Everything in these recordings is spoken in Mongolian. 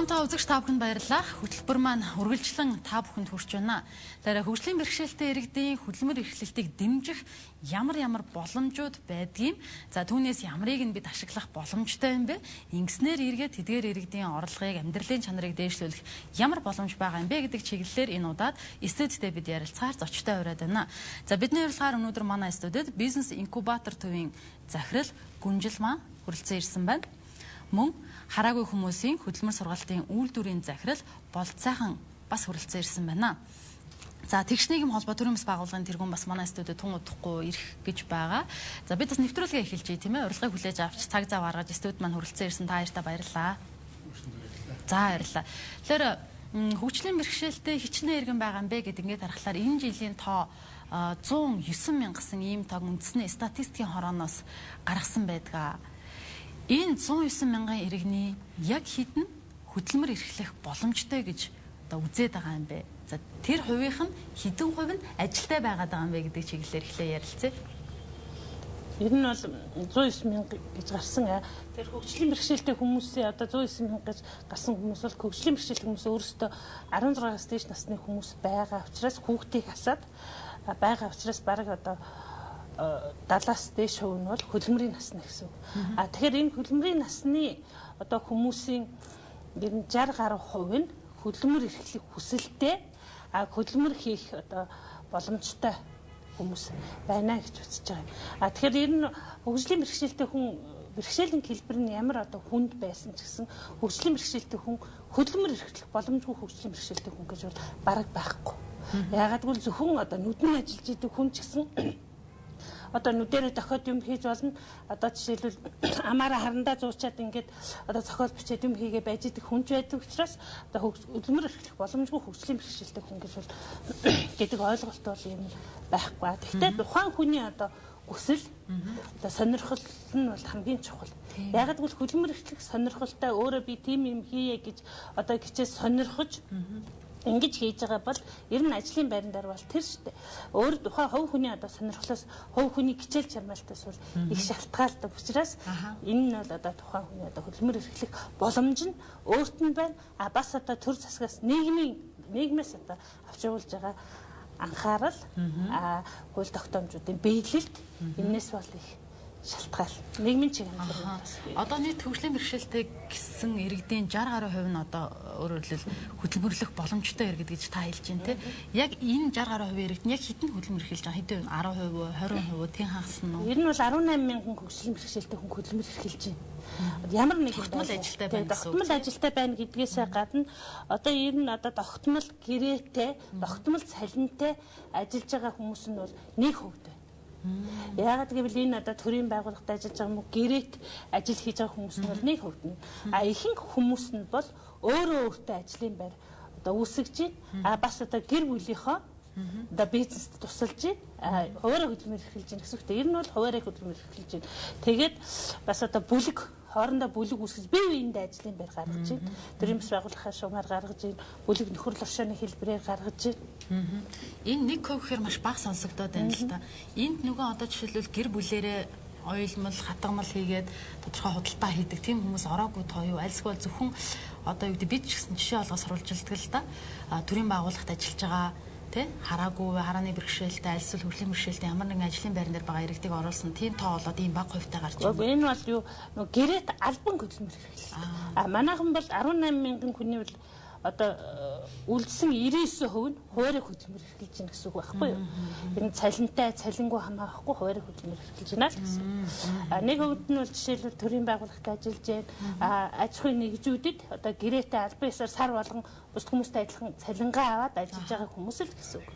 Хамтаа үзэгч та бүхэнд баярлалаа. Хөтөлбөр маань үргэлжлэн та бүхэнд хүрч байна. Тэгэхээр хөгжлийн бэрхшээлтэй иргэдийн хөдөлмөр эрхлэлтийг дэмжих ямар боломжууд байдгийг, за түүнээс ямарыг нь бид ашиглах боломжтой юм бэ? Ингэснээр эргээд тэдгээр иргэдийн орлогыг, амьдралын чанарыг дээшлүүлэх ямар боломж байгаа юм бэ гэдэг чиглэлээр энэ удаад студидтэй бид ярилцахаар зочтой ураад байна. За бидний урилгаар өнөөдөр манай студид бизнес инкубатор төвийн захирал Гүнжил маань хүрэлцэн ирсэн байна. Мөн хараагүй хүмүүсийн хөдөлмөр сургалтын үйлдвэрийн захирал Болцайхан бас хүрэлцэн ирсэн байна. За тэгш нийгэм холбоо төрийн бас байгууллагын тэргүүн бас манай студид тун удахгүй ирэх гэж байгаа. За бид бас нэвтрүүлгээ эхэлж бай тийм ээ. Урилгыг хүлээж авч цаг зав гаргаж студид маань хүрэлцэн ирсэн та хоёртаа баярлалаа. За баярлалаа. Тэгэхээр хөгжлийн бэрхшээлтэй хичнээн иргэн байгаа юм бэ гэдэг ингээд харахаар энэ жилийн тоо 109 мянга гэсэн ийм тог үндэсний статистикийн хорооноос гаргасан байдаг. Энэ 109 мянган иргэний яг хэдэн хөдөлмөр эрхлэх боломжтой гэж одоо үзээд байгаа юм бэ? За тэр хувийнх нь хэдэн хувь нь ажилтай байгаад байгаа юм бэ гэдэг чиглэлээр эхлээ ярилцъя. Ер нь бол 109 мянга гэж гарсан. Тэр хөгжлийн бэрхшээлтэй хүмүүсийн одоо 109 мянга гэж гарсан хүмүүс бол хөгжлийн бэрхшээлтэй хүмүүс өөрсдөө 16-аас дээш насны хүмүүс байгаа учраас хүүхдийг асаад байгаа учраас баг одоо 70-аас дээш хувь нь бол хөдөлмөрийн насны гэсэн үг. Тэгэхээр энэ хөдөлмөрийн насны одоо хүмүүсийн ер нь 60 гаруй хувь нь хөдөлмөр эрхлэх хүсэлтэй хөдөлмөр хийх одоо боломжтой хүмүүс байна гэж үзэж байгаа. Тэгэхээр ер нь хөгжлийн бэрхшээлтэй хүн бэрхшээлийн хэлбэр нь ямар одоо хүнд байсан ч гэсэн хөгжлийн бэрхшээлтэй хүн хөдөлмөр эрхлэх боломжгүй хөгжлийн бэрхшээлтэй хүн гэж бол бараг байхгүй. Яагаад гэвэл зөвхөн одоо нүдэн ажиллаж идэг хүн ч гэсэн одоо нүдэрээ дохиод юм хийж болно. Одоо жишээлбэл амаараа харандаа зуучаад ингээд одоо зохиол бичээд юм хийгээ байж идэг хүнч байдаг учраас одоо хөдөлмөр эрхлэх боломжгүй хөгжлийн бэрхшээлтэй хүн гэж бол гэдэг ойлголт бол юм байхгүй. Гэхдээ тухайн хүний одоо хүсэл одоо сонирхол нь бол хамгийн чухал. Ягаад гэвэл хөдөлмөр эрхлэх сонирхолтой өөрөө би тийм юм хийе гэж одоо гिचээс сонирхож ингэж хийж байгаа бол ер нь ажлын байран дээр бол тэр шүү дээ. Өөр тухайн хувь хүний одоо сонирхлоос хувь хүний хичээл чармайлтаас бол их шалтгаалдаг учраас энэ нь бол одоо тухайн хүний одоо хөдөлмөр эрхлэх боломж нь өөрт нь байна. Бас одоо төр засгаас нийгмээс одоо авч явуулж байгаа анхаарал хууль тогтоомжуудын биелэлт энэс бол их шалтгаал нийгмийн чиглэлээр одоо нийт хөгжлийн бэрхшээлтэй гэсэн иргэдийн 60 гаруй хувь нь одоо өөрөөр хэлбэл хөдөлмөрлөх боломжтой иргэд гэж та хэлж байна те. Яг энэ 60 гаруй хувь иргэд нь яг хэдэн хөдөлмөр эрхэлж байгаа? Хэдэн 10%, 20%, тэн хагас нь? Ер нь бол 18 мянган хөгжлийн бэрхшээлтэй хүн хөдөлмөр эрхэлж байна. Ямар нэг тогтмол ажилтай байна. Тогтмол ажилтай байна гэдгээсээ гадна одоо ер нь одоо тогтмол гэрээтэй, тогтмол цалинтай ажиллаж байгаа хүмүүс нь бол 1% байна. Яагаад гэвэл энэ одоо төрийн байгууллагад ажиллаж байгаа мөн гэрээт ажил хийж байгаа хүмүүс нь бол 1% нь. Ихэнх хүмүүс нь бол өөртөө ажлын байр одоо үүсгэж байна. Бас одоо гэр бүлийнхөө одоо бизнест тусалж байна. Хуваараа хөдөлмөр эрхэлж байна гэсэн үг. Ер нь бол хуваараа хөдөлмөр эрхэлж байна. Тэгээд бас одоо бүлэг хоорондоо бүлэг үүсгэж бие биендээ ажлын байр гаргаж байна. Төрийн бас байгууллагын шугамар гаргаж байна. Бүлэг нөхөрлөл оршооны хэлбэрээр гаргаж байна. Энэ 1% гэхээр маш бага сонсогдоод байна л да. Энд нөгөө одоо жишээлбэл гэр бүлэрээ ойлмол, хатгамал хийгээд тодорхой худалдаа хийдэг тийм хүмүүс ороогүй тоо юу? Альсгүй зөвхөн одоо юу гэдэг бид ч гэсэн жишээ олгож сурвалжилдаг л да. Төрийн байгууллагт ажиллаж байгаа тэ хараагүй харааны бэрхшээлтэй альсвал хөгжлийн бэрхшээлтэй ямар нэгэн ажлын байран дээр байгаа иргэдийг оруулсан тийм тоо болоод ийм бага хувьтай гарч байна. Энэ бол юу гэрээт албан хөдөлмөр эрхлэл. Манайхан бол 18 мянган хүний бол одоо үлдсэн 99% нь хуваарь хөдөлмөр эрхэлж байна гэсэн үг байхгүй юу? Энэ цалинтай, цалингүй хамаарахгүй хуваарь хөдөлмөр эрхэлж байна л гэсэн. Нэг хувьд нь бол жишээлбэл төрийн байгууллагт ажиллаж байна. Аж ахуйн нэгжүүдэд одоо гэрээтэй албан ёсоор сар болгон бус хүмүүстэй адилхан цалингаа аваад ажиллаж байгаа хүмүүс л гэсэн үг.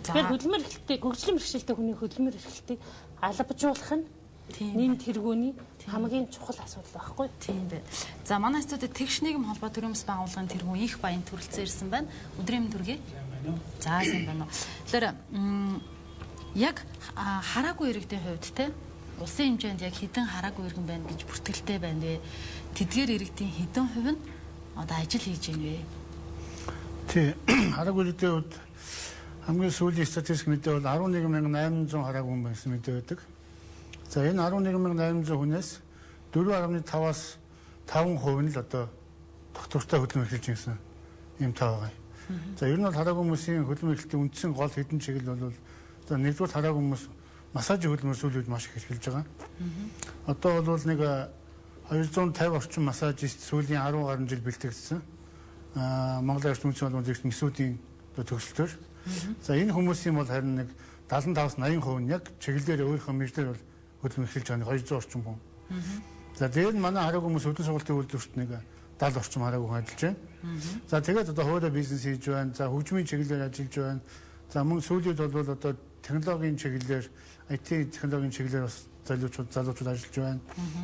Тэгэхээр хөдөлмөр эрхлэлтийг хөгжлийн бэрхшээлтэй хүний хөдөлмөр эрхлэлтийг албажуулах нь нийт тэргүүний хамгийн чухал асуудал байхгүй. Тийм байна. За манай студид тэгш нийгэм холбоо төрийн бас байгууллагын тэргүүн их баян төрөлцөн ирсэн байна. Өдрийн мэнд хүргэе. За сайн байна уу. Тэгэхээр яг хараагүй иргэдийн хувьд те улсын хэмжээнд яг хэдэн хараагүй иргэн байна гэж бүртгэлтэй байна вэ? Тэдгээр иргэдийн хэдэн хувь нь одоо ажил хийж байна вэ? Тий. Хараагүй иргэдийн хувьд хамгийн сүүлийн статистик мэдээ бол 11800 хараагүй хүн байсан мэдээ байдаг. За энэ 11800 хүнээс 4.5-аас 5% нь л одоо доктортой хөдөлмөр эхэлж гэсэн юм таа байгаа. За ер нь бол хараагүй хүмүүсийн хөдөлмөр эхлэлтийн үндсэн гол хэдэн чиглэл бол за нэгдүгээр хараагүй хүмүүс массажийн хөдөлмөр сүүлийн үед маш их эхэлж байгаа. Одоо бол нэг 250 орчим массажист сүүлийн 10 гаруй жил бэлтгэгдсэн. Монголын эрчим хүчний холбооны МИС-үүдийн төгсөлтөөр. За энэ хүмүүсийн бол харин нэг 75-80% нь яг чиглэлээр өөрийнхөө мэргэжлэр бол хөдөлмөр эхэлж байгаа 200 орчим хүн. За дээр нь манай хараагүй хүмүүс өдөн сургалтын үйлдвэрт нэг 70 орчим хараагүй хүн ажиллаж байна. За тэгээд одоо хуулиар бизнес хийж байна. За хөгжмийн чиглэлээр ажиллаж байна. За мөн сүүлийн үед бол одоо технологийн чиглэлээр IT технологийн чиглэлээр бас залуучууд ажиллаж байна.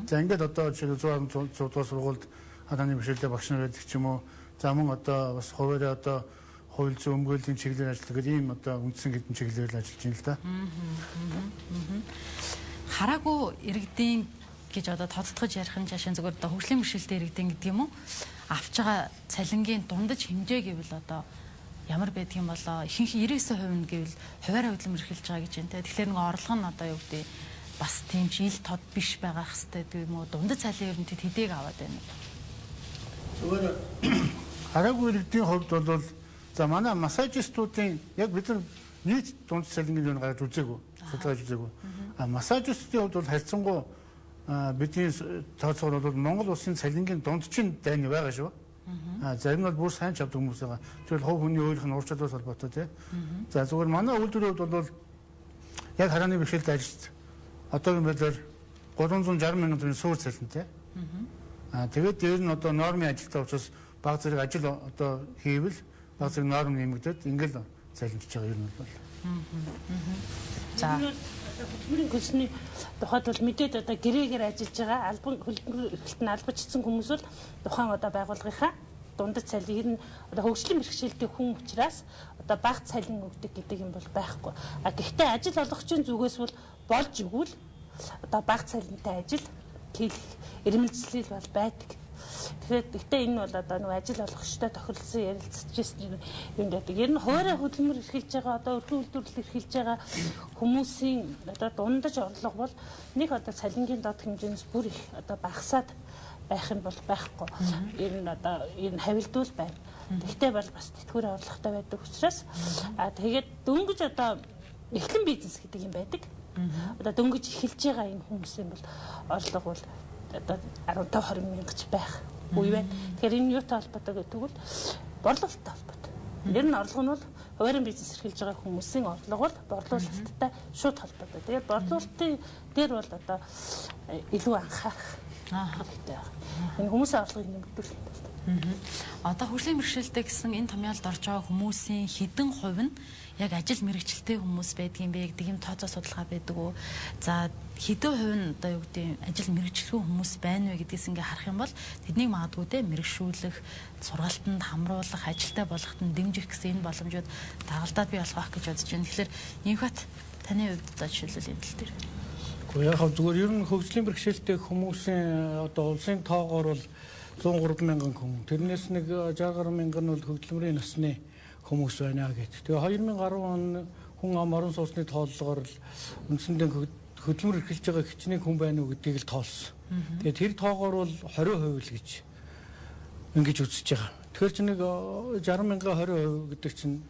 За ингээд одоо жишээ нь 100 дугаар сургуульд хадааны бэрхшээлтэй багш нар байдаг ч юм уу. За мөн одоо бас хуваараа одоо хууль зүйн өмгөөллийн чиглэлээр ажилладаг ийм одоо үндсэн хэдэн чиглэлээр л ажиллаж байна л да. Хараагүй иргэдийн гэж одоо тодтогч ярих нь жашин зөвхөн одоо хөгжлийн бэрхшээлтэй иргэдийн гэдэг юм уу? Авч байгаа цалингийн дундаж хэмжээ гэвэл одоо ямар байдг юм болоо ихэнх 99% гэвэл хуваараа хөдөлмөр эрхэлж байгаа гэж байна те. Тэгэхээр нэг орлого нь одоо юу гэдэг бас тийм ч ил тод биш байгаа хэвээр гэдэг юм уу? Дундаж цалин ер нь тэдийг аваад байна. Зүгээр хараагүй иргэдийн хувьд бол за манай массажистуудын яг бид нар нийт дундаж цалингийн юу гаргаж үзээгүй, судалгааж үзээгүй. Массажистуудын хувьд бол харьцангуй бидний тооцоогоор бол Монгол улсын цалингийн дундчин дайны байгаа шүү. Зарим нь бол бүр сайн ч авдаг хүмүүс байгаа. Тэгвэл хувь хүний өөрийнх нь ур чадвартай холбоотой тийм. За зүгээр манай үйлдвэрүүд бол яг харааны бэрхшээлд ажиллаж одоогийн байдлаар 360 мянган төгрөгийн суур цалинтай. Тэгээд дээр нь одоо нормын ажилтаа учраас баг зэрэг ажил одоо хийвэл баг зэрэг норм нэмэгдээд ингээл цалинжиж байгаа юм бол. За хөдөлмөрийн хөлсний тухайд бол мэдээд одоо гэрээгээр ажиллаж байгаа албан хөдөлмөр эрхлэлтэн албажчихсан хүмүүс бол тухайн одоо байгууллагынхаа дундаж цалин нь одоо хөгжлийн бэрхшээлтэй хүн учраас одоо бага цалин өгдөг гэдэг юм бол байхгүй. Гэхдээ ажил олгогчийн зүгээс бол болж игвэл одоо бага цалинтай ажил ирмэлцлэл бол байдаг. Гэхдээ энэ бол одоо нэг ажил олгогчтой тохиролцсон ярилцчихсэн юм байдаг. Ер нь хуваараа хөдөлмөр эрхэлж байгаа одоо өргөн үйлдвэрлэл эрхэлж байгаа хүмүүсийн одоо дундаж орлого бол нэг одоо цалингийн доод хэмжээс бүр их одоо багасаад байх нь бол байхгүй. Ер нь одоо энэ хавилдуул байна. Тэгтээ бол бас тэтгэврийн орлоготой байдаг учраас тэгээд дөнгөж одоо эхлэн бизнес гэдэг юм байдаг. Одоо дөнгөж эхэлж байгаа энэ хүмүүсийн бол орлого бол одоо 15-20 мянгач байх үе байна. Тэгэхээр энэ юутай холбоотой гэдэг нь борлуулалттай холбоотой. Ер нь орлого нь бол хуваарийн бизнес эрхэлж байгаа хүмүүсийн орлого бол борлуулалттай шууд холбоотой. Тэгээд борлуулалтын дээр бол одоо илүү анхаарах хэрэгтэй байна. Энэ хүмүүсийн орлогыг нэмэгдүүлэх юм байна. Одоо хөгжлийн бэрхшээлтэй гэсэн энэ томьёолд орж байгаа хүмүүсийн хэдэн хувь нь яг ажил мэргэжилтэй хүмүүс байдгийн бэ гэдэг юм тооцоо судалгаа байдаг уу? За хэдэн хувь нь одоо юу гэдэг ажил мэргэжилгүй хүмүүс байна вэ гэдгээс ингээ харах юм бол тэднийг магадгүй те мэргэшүүлэх, сургалтанд хамруулах, ажилтай болгоход нь дэмжих гэсэн энэ боломжууд дагалдаад бий болох гэж бодож байна. Тэгэхээр инхбат таны хувьд одоо жишээлбэл энэ тал дээр. Гэхдээ яг зүгээр ер нь хөгжлийн бэрхшээлтэй хүмүүсийн одоо улсын тоогоор бол 103 мянган хүн. Тэрнээс нэг 60 гаруй мянган нь бол хөдөлмөрийн насны хүмүүс байна гэдэг. Тэгээ 2010 он хүн ам орон сууцны тооллогоор л үндсэндээ хөдөлмөр эрхэлж байгаа хичнээн хүн байна уу гэдгийг л тоолсон. Тэгээ тэр тоогоор бол 20% л гэж ингэж үзэж байгаа. Тэгэхээр чи нэг 60 мянга 20% гэдэг чинь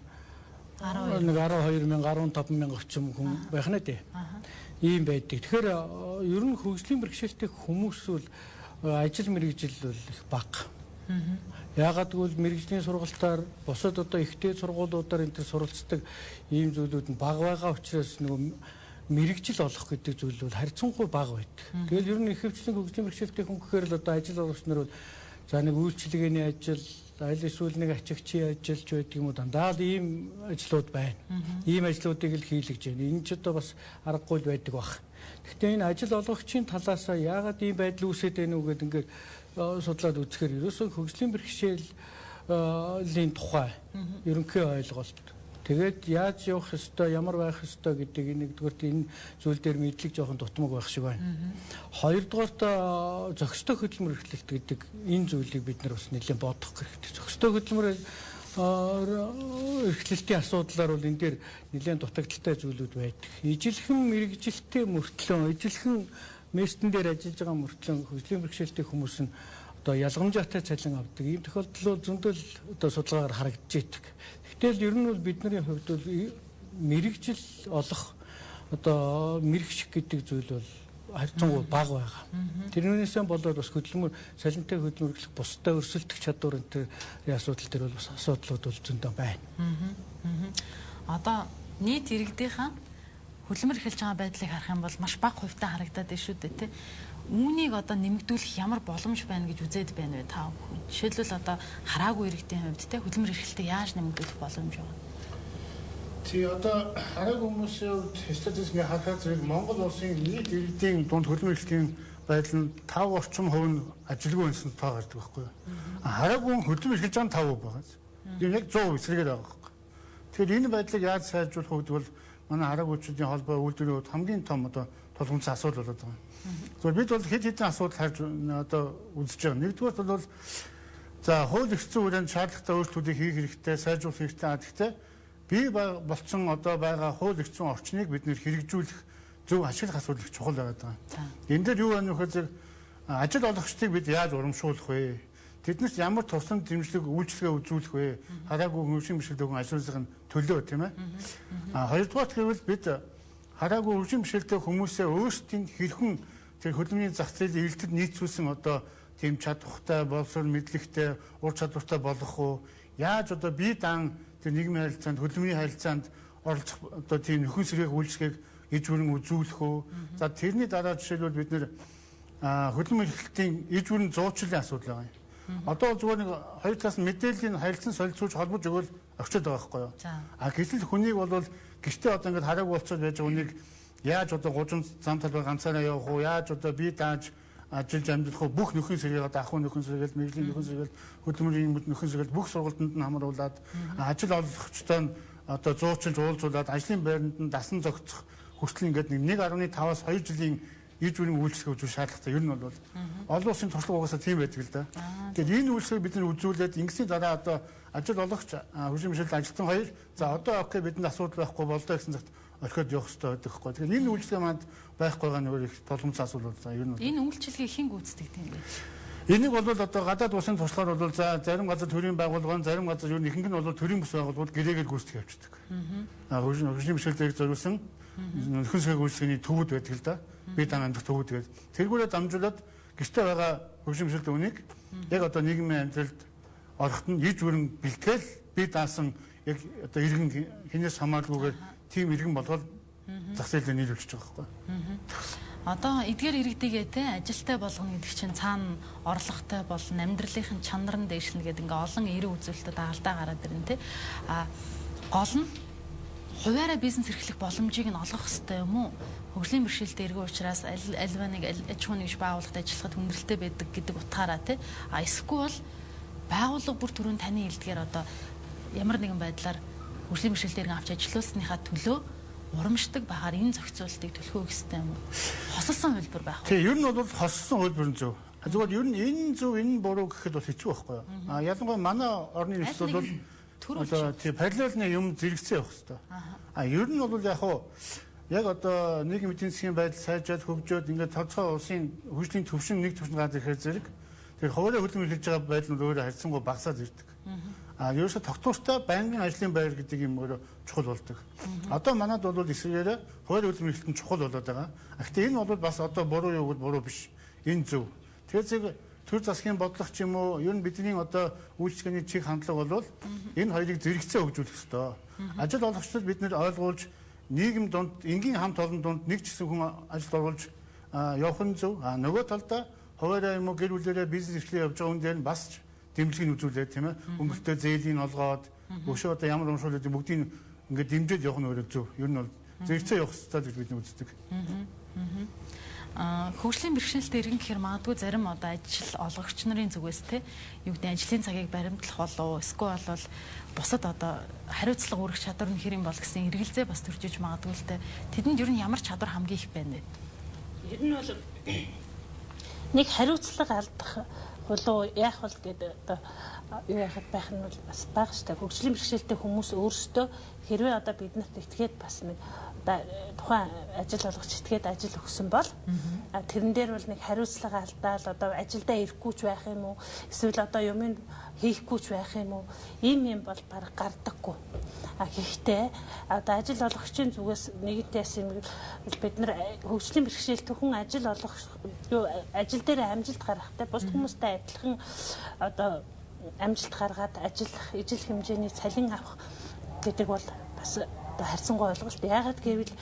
12 мянга 15 мянга орчим хүн байх нэ дээ. Ийм байдаг. Тэгэхээр ер нь хөгжлийн бэрхшээлтэй хүмүүс бол ажил мэргэжил бол их бага. Яагаад гэвэл мэргэжлийн сургалтаар бусад одоо ихтэй сургуулиудаар энэ төр суралцдаг ийм зүйлүүд нь бага байгаа учраас нөгөө мэргэжил олох гэдэг зүйл бол харьцангуй бага байдаг. Тэгэл ер нь ихэвчлэн хөгжлийн бэрхшээлтэй хүн гэхээр л одоо ажил олгогч нар бол за нэг үйлчилгээний ажил, аль эсвэл нэг ачигчийн ажиллаж байдаг юм уу дандаа л ийм ажлууд байна. Ийм ажлуудыг л хийлгэж байна. Энэ ч одоо бас аргагүй байдаг баг. Гэхдээ энэ ажил олгогчийн талаас яагаад ийм байдал үүсээд байна уу гэдэг ингээд судлаад үзэхээр ерөөсөө хөгжлийн бэрхшээлийн тухай ерөнхий ойлголт. Тэгээд яаж явах ёстой, ямар байх ёстой гэдэг нэгдүгээрт энэ зүйл дээр мэдлэг жоохон дутмаг байх шиг байна. Хоёрдугаарт зохистой хөдөлмөр эрхлэлт гэдэг энэ зүйлийг бид нар бас нэлээд бодох хэрэгтэй. Зохистой хөдөлмөр эрхлэлтийн асуудлаар бол энэ дээр нэлээд дутагдaltaй зүйлүүд байдаг. Ижилхэн мэргэжилттэй мөртлөө, ижилхэн местэн дээр ажиллаж байгаа мөртлөө хөгжлийн бэрхшээлтэй хүмүүс нь одоо ялгамжаатай цалин авдаг. Ийм тохиолдол зөндөл одоо судалгаагаар харагдаж байдаг. Гэтэл ер нь бол бидний хувьд бол мэрэгжил олох одоо мэрэгших гэдэг зүйл бол харьцангуй бага байгаа. Тэрнээсээ болоод бас хөдөлмөр салентай хөдөлмөрлөх бусдаа өрсөлдөх чадвар энэ асуудал төр бол бас асуудлууд бол зөндөө байна. Одоо нийт иргэдийнхаа хөдөлмөр эхэлж байгаа байдлыг харах юм бол маш бага хувьтай харагдаад байна шүү дээ, тий. Үүнийг одоо нэмэгдүүлэх ямар боломж байна гэж үзээд байна вэ та бүхэн? Жишээлбэл одоо хараагүй иргэдийн хувьд тий хөдөлмөр эрхлэлтийг яаж нэмэгдүүлэх боломж байна? Тий одоо хараагүй хүмүүсийн хувьд статистикийг харахад зэрэг Монгол улсын нийт иргэдийн дунд хөдөлмөр эрхлэлийн байдал нь 5 орчим хувь нь ажилгүй хүнсэнд тоо гардаг байхгүй юу? Хараагүй хөдөлмөр эрхэлж байгаа нь 5% байгаа. Энэ яг 100% эсрэгээр байгаа байхгүй. Тэгэхээр энэ байдлыг яаж сайжруулах вэ гэвэл манай хараагүйчдийн холбоо үйлдвэрүүд хамгийн том одоо тулгымцсан асуудал болоод байгаа. Зөв бид бол хэд хэдэн асуудал харж одоо үзэж байгаа. Нэгдүгээр бол за хууль эрх зүйн хүрээнд шаардлагатай өөрчлөлтүүдийг хийх хэрэгтэй, сайжруулах хэрэгтэй. Гэхдээ бий болцсон одоо байгаа хууль эрх зүйн орчныг бид нэр хэрэгжүүлэх зөв ашиглах асуудал их чухал байгаа. Энэ дээр юу байна вэ гэхээр ажил олгогчдыг бид яаж урамшуулах вэ? Тэднэрт ямар туслан дэмжлэг үйлчлэгээ үзүүлэх вэ? Хараагүй хөгжим бишрэлт өгөн ажлын төлөө тийм ээ. Хоёрдугаар гэвэл бид хараагүй хөгжим бишрэлтэй хүмүүсээ өөрсдийн хэрхэн тэр хөдөлмөрийн зах зээлийн эрэлтэд нийцүүлсэн одоо тийм чадвартай, боловсрол мэдлэгтэй, ур чадвартай болох уу? Яаж одоо бие даан тэр нийгмийн харилцаанд, хөдөлмөрийн харилцаанд оролцох одоо тийм нөхөн сэргээх үйлчлэгийг иж бүрэн үзүүлэх үү? За тэрний дараа жишээлбэл бид нэр хөдөлмөр эрхлэлтийн иж бүрэн зуучлалын асуудал байгаа юм. Одоо зүгээр нэг хоёр талаас нь мэдээллийн харилцан солилцуулж холбож өгвөл өгчөд байгаа байхгүй юу? Гэтэл хүнийг бол гэртээ одоо ингээд хараагүй болцоод байж байгаа хүнийг яаж одоо гужин зам талбай ганцаараа явах уу? Яаж одоо бие дааж ажиллаж амьдрах уу? Бүх нөхөн сэргийг одоо ахуй нөхөн сэргээл, мэргэжлийн нөхөн сэргээл, хөдөлмөрийн нөхөн сэргээл бүх сургалтанд нь хамруулад ажил олгогчтой нь одоо зуучилж уулзуулад ажлын байранд нь дасан зохицох хүртэл ингээд 1.5-аас 2 жилийн иж бүрийн үйлчлэг үзүүлэх шаардлагатай. Ер нь бол олон улсын туршлага угаасаа тийм байдаг л да. Тэгэхээр энэ үйлчлэгийг бид нэр үзүүлээд ингэсний дараа одоо ажил олгогч хөгжим бишрэлт ажилтан хоёр за одоо окей бидэнд асуудал байхгүй болдоо гэсэн цагт орхиод явах хэрэгтэй байдаг хгүй. Тэгэхээр энэ үйлчлэг манд байхгүй байгаа нөр их толгомцсон асуудал бол за ер нь энэ үйлчлэгийг хэн гүйцэтгэдэг юм бэ? Энийг бол одоо гадаад улсын туршлагаар бол за зарим газар төрийн байгууллага, зарим газар ер нь ихэнх нь бол төрийн бүс байгууллагууд гэрээгээр гүйцэтгэж явчихдаг. Хөгжим бишрэлтийг зориулсан нөхөн сэргээх үйлчлэгийн төвүүд байдаг л да. Бие даан амьдрах төвүүд гэдэг. Тэргүүрээ дамжуулаад гэртээ байгаа хөгжим бишрэлт үнийг яг одоо нийгмийн амьдралд орохт нь иж бүрэн бэлтгэл бие даасан яг одоо иргэн хинээс хамааралгүйгээр тийм иргэн болгоод зах зээлд нийлүүлж байгаа байхгүй. Одоо эдгээр иргэдийгээ те ажилтай болгоно гэдэг чинь цаана орлоготой болно, амьдралынхын чанар нь дээшлэнэ гэдэг ингээ олон эрен үзүүлэлтүүд алдаа гараад ирнэ те. Гол нь хуваараа бизнес эрхлэх боломжийг нь олгох хэрэгтэй юм уу? Хөгжлийн бэрхшээлтэй иргэн учраас альва нэг аж ахуйн нэгж байгууллагад ажиллахад хүндрэлтэй байдаг гэдэг утгаараа те. Эсвэл байгууллага бүр түрүүн таны хэлдгээр одоо ямар нэгэн байдлаар хөгжлийн бэрхшээлтэй иргэн авч ажилуулсныхаа төлөө урамшдаг байгаар энэ зохицуултыг төлөхөө гэстэй юм уу? Хосолсон хөлбөр байх уу? Тийм, ер нь бол хосолсон хөлбөр нь зөв. Зүгээр ер нь энэ зөв, энэ буруу гэхэд бол хэцүү байхгүй юу? Ялангуяа манай орны нөхцөл бол одоо тийм параллельны юм зэрэгцээ явах хэрэгтэй. Ер нь бол яг хуу яг одоо нийгмийн эдийн засгийн байдал сайжраад хөгжөөд ингээд тооцоо улсын хөгжлийн төвшин нэг төвшин гараад ирэхээр зэрэг тэр хуваараа хөдөлмөр хийж байгаа байдал нь өөрөө харьцангуй багасаад ирдэг. Ерөөсө тогтвортой байнгын ажлын байр гэдэг юм өөрөө чухал болдог. Одоо манад бол эсвэргээр хуваараа хөдөлмөр эрхлэлт нь чухал болоод байгаа. Гэхдээ энэ бол бас одоо буруу юу гэвэл буруу биш. Энэ зөв. Тэгэхээр төр засгийн бодлого ч юм уу ер нь бидний одоо үйлчлэгээний чиг хандлага бол энэ хоёрыг зэрэгцээ хөгжүүлэх ёстой. Ажил олгогчдод бид нэр ойлгуулж нийгэм донд энгийн хамт олон донд нэг ч гэсэн хүн ажилд оруулж явах нь зөв. Нөгөө талдаа хуваараа юм уу гэр бүлээрээ бизнес эрхлээ явж байгаа хүн дээр нь бас дэмжлэгийг үзүүлээд тийм ээ өнгөртөө зээлийн олгоод өшөө одоо ямар урамшуулдаг бүгдийг ингээд дэмжиж явах нь өөрөө зөв. Ер нь бол зэрэгцээ явах хэрэгтэй гэж бид үздэг. Хөгжлийн бэрхшээлтэй иргэн гэхээр магадгүй зарим одоо ажил олгогч нарын зүгээс те юу гэдэг ажлын цагийг баримтлах болов эсвэл бол бусад одоо хариуцлага үүрэх чадвар нь хэр юм бол гэсэн эргэлзээ бас төржиж магадгүй л те тэдэнд ер нь ямар чадвар хамгийн их байна вэ? Ер нь бол нэг хариуцлага алдах хулуу яах бол гэдэг одоо юу яхад байх нь бол бас бага штэ. Хөгжлийн бэрхшээлтэй хүмүүс өөрсдөө хэрвээ одоо биднэрт итгээд бас нэг одоо тухайн ажил олгогч итгээд ажил өгсөн бол тэрэн дээр бол нэг хариуцлага алдаал одоо ажилдаа ирэхгүй ч байх юм уу, эсвэл одоо юм хийхгүй ч байх юм уу, ийм бол баг гардаггүй. Гэхдээ одоо ажил олгогчийн зүгээс нэгэнтээс юм бид нар хөгжлийн бэрхшээлтэй хүн ажил олгох ажил дээр амжилт гаргахтай бус хүмүүстэй адилхан одоо амжилт гаргаад ижил хэмжээний цалин авах гэдэг бол бас харьцангуй ойлголт. Яагаад гэвэл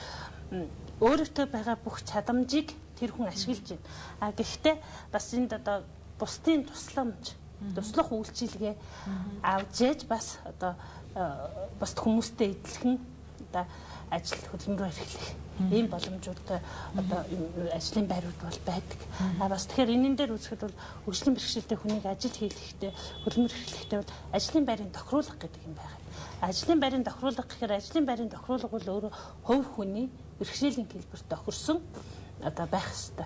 өөрөөтөө байгаа бүх чадамжийг тэр хүн ашиглаж байна. Гэхдээ бас энд одоо бусдын тусламж, туслах үйлчилгээ авч яж бас одоо бусд хүмүүстэй эдлэхэн одоо ажил хөдөлмөрөөр эхлэх ийм боломжуудтай одоо ажлын байрууд бол байдаг. Бас тэгэхээр энэн дээр үзэхэд бол хөгжлийн бэрхшээлтэй хүнийг ажил хийлгэхдээ хөдөлмөр эхлэхдээ бол ажлын байрын тохируулга гэдэг юм байна. Ажлын байрын тохируулга гэхээр ажлын байрын тохируулга бол өөрөө хувь хүний бэрхшээлийн хэлбэрт тохирсон одоо байх ёстой.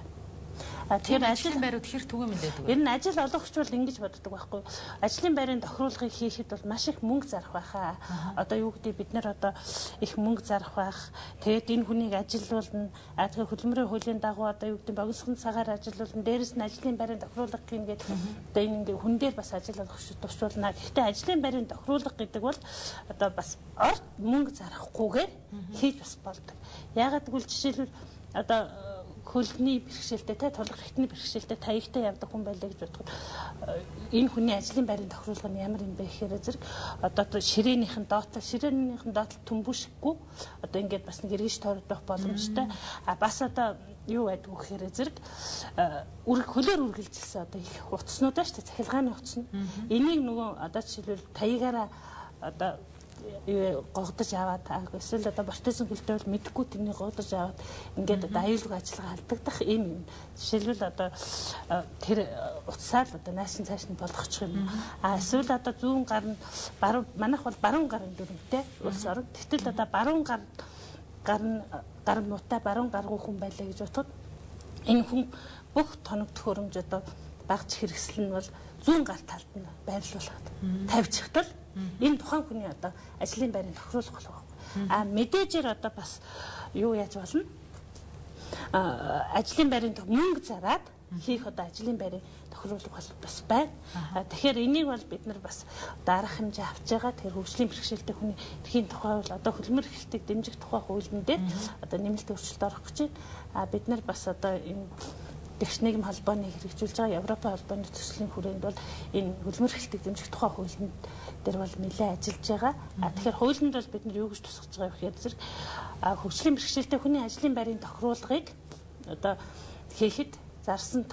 Тэгэхээр ажлын байрууд хэр түгээн мэдээд байгаа. Ер нь ажил олгогч бол ингэж боддог байхгүй. Ажлын байрын тохируулгыг хийхэд бол маш их мөнгө зарах байхаа. Одоо юу гэдэг бид нар одоо их мөнгө зарах байх. Тэгээд энэ хүнийг ажилуулна. Тэгэхээр хөдөлмөрийн хуулийн дагуу одоо юу гэдэг богинохон цагаар ажилуулна. Дээрээс нь ажлын байрын тохируулга гингээд одоо энэ хүн дээр бас ажил олгогч тушруулна. Гэхдээ ажлын байрын тохируулга гэдэг бол одоо бас орт мөнгө зарахгүйгээр хийж бас болдог. Яагаад гэвэл жишээлбэл одоо хөлний бэрхшээлтэй тулгар хитний бэрхшээлтэй таягтай явдаг хүн байлаа гэж бодоход энэ хүний ажлын байрын тохируулга нь ямар юм бэ гэхээр зэрэг одоо ширээнийхэн доотлол төмбөшгүй одоо ингээд бас нэг эргэж тойрогдох боломжтой бас одоо юу байдг вэ гэхээр зэрэг хөлөөр үргэлжилсэн одоо их утаснуудаа шүү дээ цахилгааны утасна энийг нөгөө одоо жишээлбэл таягаараа одоо гогдож аваад эсвэл одоо бортизм хөлтэй бол мэдэхгүй тэрний гогдож аваад ингээд одоо аюулгүй ажиллагаа алдагдах юм. Жишээлбэл одоо тэр утсаар одоо наашин цааш нь болгочих юм. Эсвэл одоо зүүн гар нь манайх бол баруун гарын дүрмтэй улс орон. Тэгтэл одоо баруун гар нутаа баруун гаргүй хүн байлаа гэж бодоход энэ хүн бүх тоног төхөөрөмж одоо багц хэрэгсэл нь бол зүүн гар талд нь байрлуулад тавьчихтал энэ тухайн хүний одоо ажлын байрын тохируулга болох. Мэдээжээр одоо бас юу яаж болно? Ажлын байрын мөнгө зараад хийх одоо ажлын байрын тохируулга бол бас байна. Тэгэхээр энийг бол бид нар бас дараах хэмжээ авч байгаа. Тэгэхээр хөгжлийн бэрхшээлтэй хүний эрхийн тухай бол одоо хөдөлмөр эрхлэлтийг дэмжих тухай хуулийн дээр одоо нэмэлт өөрчлөлт орох гэж байна. Бид нар бас одоо энэ тэгш нийгэм холбооны хэрэгжүүлж байгаа Европын холбооны төслийн хүрээнд бол энэ хөдөлмөр эрхлэлтийг дэмжих тухай хуулийн дээр бол нэлээд ажиллаж байгаа. Тэгэхээр хуулинд бол бид нар юу гэж тусгаж байгаа вэ гэхээр зэрэг хөгжлийн бэрхшээлтэй хүний ажлын байрын тохируулгыг одоо хийхэд зарсан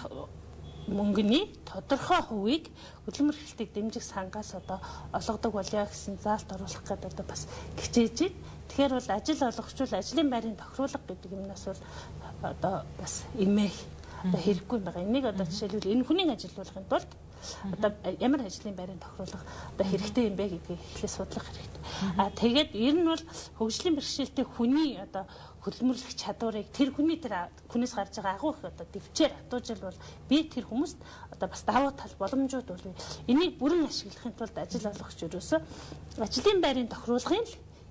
мөнгөний тодорхой хувийг хөдөлмөр эрхлэлтийг дэмжих сангаас одоо олгодог болё гэсэн заалт оруулах гэдэг одоо бас хичээж байна. Тэгэхээр бол ажил олгогч бол ажлын байрын тохируулга гэдэг юмнаас бол одоо бас эмээх одоо хэрэггүй байгаа. Энийг одоо жишээлбэл энэ хүнийг ажилуулахын тулд одоо ямар ажлын байрын тохируулга одоо хэрэгтэй юм бэ гэдгийг эхлээд судлах хэрэгтэй. Тэгээд ер нь бол хөгжлийн бэрхшээлтэй хүний одоо хөдөлмөрлөх чадварыг тэр хүнээс гарч байгаа агуу их одоо дэвчээр атуужил бол би тэр хүмүүст одоо бас давуу тал боломжууд бол энийг бүрэн ашиглахын тулд ажил олгогч ерөөсөө ажлын байрын тохируулгын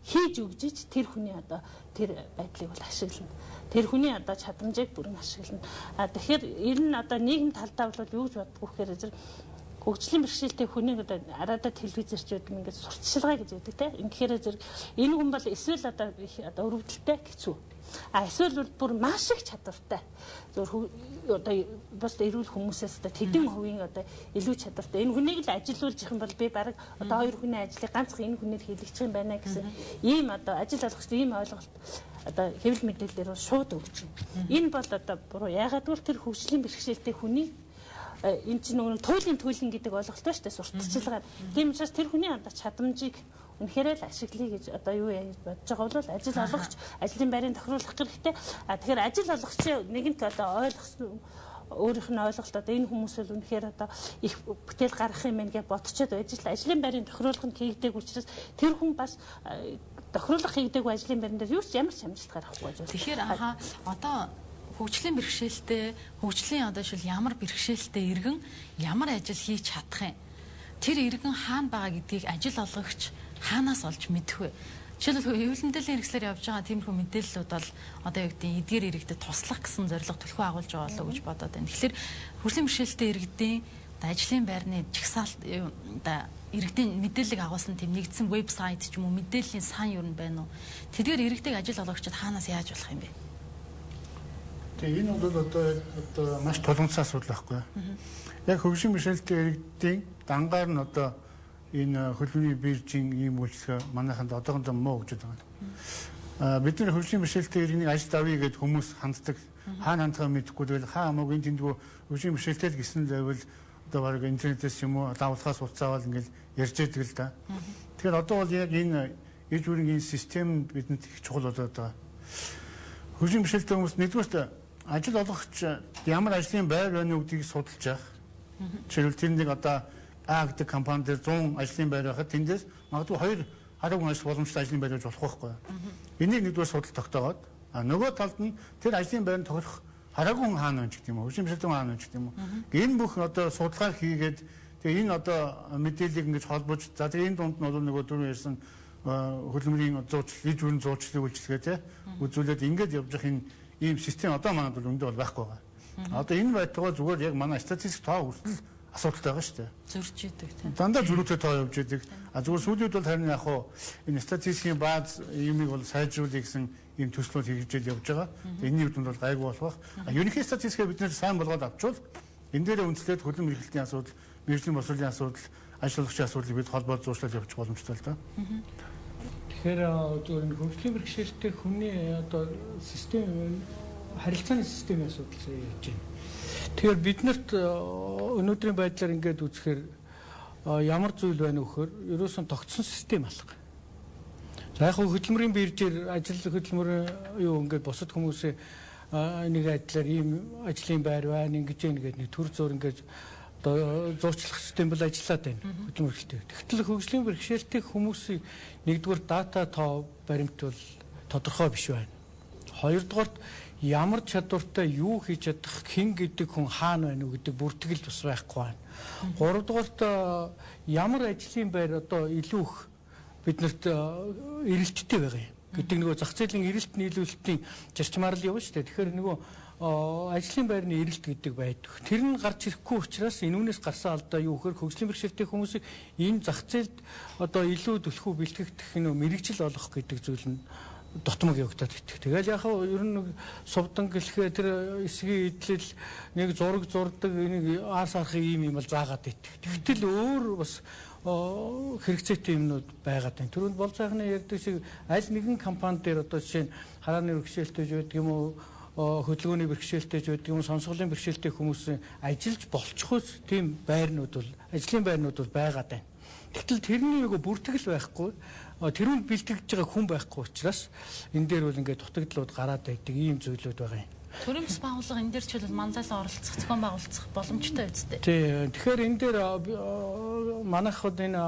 хийж өгжиж тэр хүний одоо тэр байдлыг бол ашиглана. Тэр хүний одоо чадамжийг бүрэн ашиглана. Тэгэхээр ер нь одоо нийгэм талдаа бол юу гэж боддог вэ гэхээр зэрэг хөгжлийн бэрхшээлтэй хүнийг одоо араадад телевизэрчүүд ингээд сурталчилгаа гэж байдаг те. Ингээд зэрэг энэ хүн бол эсвэл одоо өрөвдөлтэй хэцүү. Эсвэл бол бүр маш их чадвартай. Зөв одоо бас эрүүл хүмүүсээс одоо тэдэн хувийн одоо илүү чадвартай. Энэ хүнийг л ажилуулж их юм бол би баг одоо хоёр хүний ажлыг ганцхан энэ хүнээр хийлгэж юм байна гэсэн ийм одоо ажил олгогчд ийм ойлголт одоо хэвлэл мэдээлэлээр бол шууд өгч байна. Энэ бол одоо буруу. Яагаад гэвэл тэр хөгжлийн бэрхшээлтэй хүний энэ чинь нөгөө туйлын гэдэг ойлголт ба штэ сурталчилгаа. Тийм учраас тэр хүний одоо чадамжийг үнэхээр л ашиглая гэж одоо юу яаж бодож байгаа бол ажил олгогч ажлын байрын тохируулах хэрэгтэй. Тэгэхээр ажил олгогчийн нэгэнт одоо ойлгосон өөрийнх нь ойлголт одоо энэ хүмүүс л үнэхээр одоо их бүтээл гаргах юм байна гэж бодцоод ажлын байрын тохируулах нь хийгдэг учраас тэр хүн бас тохируулах хийгдэг ажлын байран дээр юу ч ямар ч амжилт гаргахгүй байж байна. Тэгэхээр одоо хөгжлийн бэрхшээлтэй хөгжлийн одоо шил ямар бэрхшээлтэй иргэн ямар ажил хийж чадах юм. Тэр иргэн хаана байгаа гэдгийг ажил олгогч хаанаас олж мэдэх вэ? Жишээлбэл хэвлэл мэдээллийн хэрэгслэр явж байгаа тиймэрхүү мэдээллүүд бол одоо юу гэдэг эдгээр иргэдэд туслах гэсэн зорилго төлхөө агуулж байгаа болов уу гэж бодоод байна. Тэгэхээр хөгжлийн бэрхшээлтэй иргэдийн ажлын байрны жагсаалт иргэдийн мэдээлэл агуулсан тийм нэгдсэн вебсайт ч юм уу мэдээллийн сан юу байна уу? Тэдгээр иргэдэг ажил олгогчид хаанаас яаж болох юм бэ? Тэгээ энэ бол одоо маш тулгымцсан асуудал байхгүй. Яг хөгжлийн бэрхшээлтэй иргэдийн дангаар нь одоо энэ хөлбөмбөгийн биржийн ийм үйлчлэг манайханд одоохондоо муу гэж байна. Бид нар хөгжлийн бэрхшээлтэй иргэнийг ажилд авъя гэд хүмүүс ханддаг. Хаана хандхаа мэдэхгүй тэгэл хаа хамаагүй тэндгүү хөгжлийн бэрхшээлтэй л гэсэн левел одоо баг интернетээс юм уу даавалхаас уцаавал ингээл ярьж яадаг л да. Тэгэхээр одоо бол яг энэ иж бүрийн систем бидэнд их чухал болоод байгаа. Хөгжлийн бэрхшээлтэй хүмүүс нэгдүгээр ажил олгогч ямар ажлын байр байна уу гэдгийг судалж явах. Жишээлбэл тэр нэг одоо А гэдэг компани дээр 100 ажлын байр байхад тэндээс магадгүй 2 хараагүй ажил боломжтой ажлын байр гэж болох байхгүй. Энийг нэгдүгээр судал тогтоогоод нөгөө талд нь тэр ажлын байранд тохирох хараагүй хүн хаана байна ч гэдэг юм уу, хөгжлийн бэрхшээлтэй хаана байна ч гэдэг юм уу. Энэ бүх одоо судалгаа хийгээд тэгээ энэ одоо мэдээллийг ингэж холбож за тэгээ энэ дунд нь бол нөгөө дөрөв ярьсан хөлбөмбөгийн зуучлал, иж бүрийн зуучлалыг үйлчлэгээ те үзүүлээд ингэж явж явах энэ ийм систем одоо манайд бол өндөө бол байхгүй байгаа. Одоо энэ байтугай зүгээр яг манай статистик тоо хүртэл асуудалтай байгаа шүү дээ. Зөрж идэг тийм. Дандаа зөрүүтэй тоо явж идэг. Зүгээр сүүлийн үед бол харин яг хуу энэ статистикийн бааз юмыг бол сайжруулах гэсэн ийм төслүүд хийж явж байгаа. Энэний үед бол гайгүй болох. Ерөнхий статистикээ бид нэр сайн болгоод авчвал энэ дээрээ үндэслээд хөлбөмбөгийн эрхлэлтийн асуудал, мэргэжлийн боловсролын асуудал, ажил олгогчийн асуудлыг бид холбоод зуршлаад явчих боломжтой л да. Тэгэхээр зөвхөн хөгжлийн бэрхшээлтэй хүний одоо систем харилцааны системийн асуудал явж байна. Тэгэхээр биднэрт өнөөдрийн байдлаар ингээд үзэхээр ямар зүйл байна вэ гэхээр ерөөсөн тогтсон систем алга. За яг хөдөлмөрийн биржээр ажил хөдөлмөрийн юу ингээд бусад хүмүүсээ нэг ажлаар ийм ажлын байр байна ингэж ингээд нэг төр зур ингээд одоо зурчлах систем бол ажиллаад байна хөдөлмөр эрхлэлтэй. Тэгтэл хөгжлийн бэрхшээлтэй хүмүүсийн нэгдүгээр дата тоо баримт бол тодорхой биш байна. Хоёрдугаарт ямар чадвартай юу хийж чадах хэн гэдэг хүн хаана байна уу гэдэг бүртгэл бас байхгүй байна. Гуравдугаарт ямар ажлын байр одоо илүү их биднэрт эрэлттэй байгаа юм гэдэг нөгөө зах зээлийн эрэлт нийлүүлэлтийн зарчмаар л явна шүү дээ. Тэгэхээр нөгөө ажлын байрны эрэлт гэдэг байдаг. Тэр нь гарч ирэхгүй учраас энүүнээс гарсан алдаа юу гэхээр хөгжлийн бэрхшээлтэй хүмүүсийг энэ зах зээлд одоо илүү түлхүү бэлтгэх нөгөө мэрэгжил олох гэдэг зүйл нь дотмог явагдаад итгэв. Тэгэл яг ер нь сувдан гэлэхээ тэр эсгийн идэл нэг зураг зурдаг энийг аарс арахын юм бол заагаад итгэв. Тэгтэл өөр бас хэрэгцээтэй юмнууд байгаад байна. Түрүүнд бол цаахны ярьдаг шиг аль нэгэн компани дээр одоо жишээ нь харааны бэрхшээлтэй байдаг юм уу, хөдөлгөөний бэрхшээлтэй байдаг юм, сонсголын бэрхшээлтэй хүмүүсийн ажиллаж болчихвол тийм байрнууд бол ажлын байрнууд бол байгаад байна. Тэгтэл тэрний нөгөө бүртгэл байхгүй, тэрүүнд бэлтгэж байгаа хүн байхгүй учраас энэ дээр бол ингээд дутагдлууд гараад байдаг ийм зүйлүүд байгаа юм. Төрөмс байгууллага энэ дээр ч бол манлайлан оролцох, зохион байгуулах боломжтой үстэй. Тий. Тэгэхээр энэ дээр манайхад энэ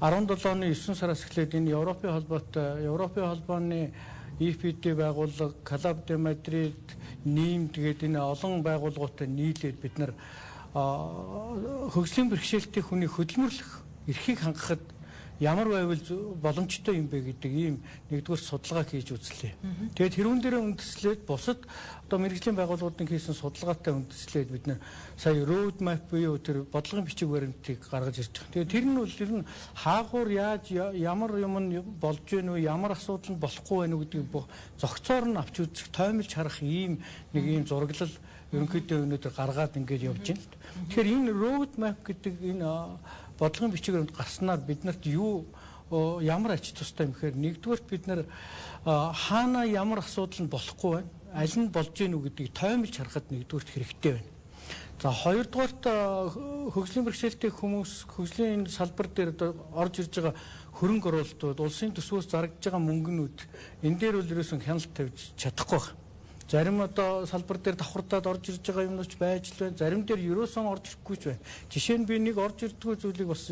17 оны 9 сараас эхлээд энэ Европын холбооны EFD байгууллага, Club de Madrid, NIM тэгээд энэ олон байгууллагуудтай нийлээд бид нар хөгжлийн бэрхшээлтэй хүний хөдөлмөрлөх эрхийг хангахад ямар байвал боломжтой юм бэ гэдэг ийм нэгдүгээр судалгаа хийж үзлээ. Тэгээд тэрүүн дээр үндэслээд бусад одоо мэргэжлийн байгууллагуудын хийсэн судалгаатай үндэслээд бид нэр сая road map буюу тэр бодлогын бичиг баримтыг гаргаж ирж байгаа. Тэгээд тэр нь бол ер нь хаагуур яаж ямар юм нь болж гэнэ үү, ямар асуудал нь болохгүй байна уу гэдгийг зохицоор нь авч үзэх, тоомлж харах ийм нэг ийм зураглал ерөнхийдөө өнөөдөр гаргаад ингээд явж байна. Тэгэхээр энэ road map гэдэг энэ бодлогын бичиг баримт гарснаар биднэрт юу ямар ач тустай юм гэхээр нэгдүгээрт бид нар хаана ямар асуудал нь болохгүй байна, аль нь болж гэнэ үү гэдгийг тоомлж харахад нэгдүгээрт хэрэгтэй байна. За хоёрдугаарт хөгжлийн бэрхшээлтэй хүмүүс хөгжлийн салбар дээр орж ирж байгаа хөрөнгө оруулалтууд, улсын төсвөөс зарагдж байгаа мөнгөнүүд энэ дээр бол ерөөсөн хяналт тавьж чадахгүй байна. Зарим одоо салбар дээр давхардаад орж ирж байгаа юмнууч байж л байна. Зарим дээр ерөөсөн орж ирэхгүй ч байна. Жишээ нь би нэг орж ирдэггүй зүйлийг бас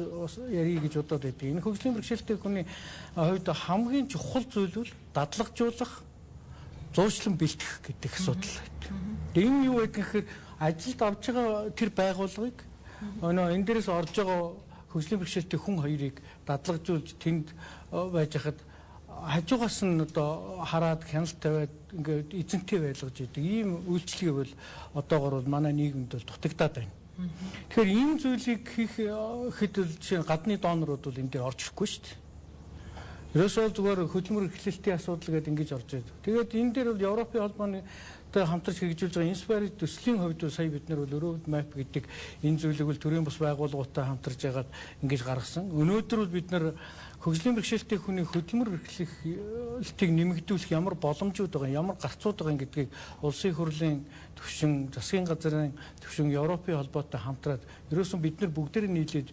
ярих гэж бодоод байдаг. Энэ хөгжлийн бэрхшээлтэй хүний хувьд хамгийн чухал зүйл бол дадлагжуулах, зурчлан бэлтгэх гэдэг асуудал байдаг. Энэ юу гэдэг гэхээр ажилд авч байгаа тэр байгууллагыг энэ дээрээс орж байгаа хөгжлийн бэрхшээлтэй хүн хоёрыг дадлагжуулж тэнд байж хахад хажуугаас нь одоо хараад хяналт тавиад ингээд эзэнтэй байлгаж идэг ийм үйлчлэгээ бол одоогор бол манай нийгэмд бол дутагдаад байна. Тэгэхээр ийм зүйлийг хийхэд л жишээ гадны донорууд бол энэ дээр орж ирэхгүй шүү дээ. Ерөөсөө зүгээр хөдөлмөр эрхлэлтийн асуудал гэдэг ингэж орж идэг. Тэгээд энэ дээр бол Европын холбооны хамтарч хэрэгжүүлж байгаа инспайр төслийн хувьд сая бид нар бол өрөөд map гэдэг энэ зүйлийг бол төрийн бус байгууллагуудтай хамтарч яагаад ингэж гаргасан. Өнөөдөр бол бид нар хөгжлийн бэрхшээлтэй хүний хөдөлмөр эрхлэлтийг нэмэгдүүлэх ямар боломжууд байгаа, ямар гарцууд байгаа гэдгийг улсын хурлын түвшин, засгийн газрын түвшин, Европын холбоотой хамтраад ерөөсөн бид нар бүгдээрээ нийлээд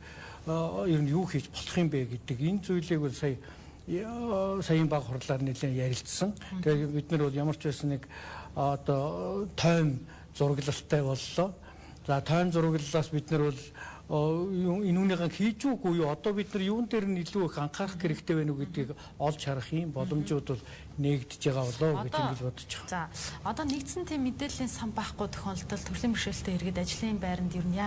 ер нь юу хийж болох юм бэ гэдэг энэ зүйлийг бол саяын баг хурлаар нэлээд ярилцсан. Тэгээд бид нар бол ямар ч байсан нэг одоо тойм зураглалтай боллоо. За тойм зураглалаас бид нар бол энүүнийгээ хийж үгүй юу? Одоо бид нар юун дээр нь илүү их анхаарах хэрэгтэй байна уу гэдгийг олж харах юм боломжууд бол нэгдэж байгаа болоо гэж ингэж бодож байгаа. За одоо нэгдсэн тийм мэдээллийн сан байхгүй тохиолдолд төрлийн бэрхшээлтэй иргэд ажлын байранд ер нь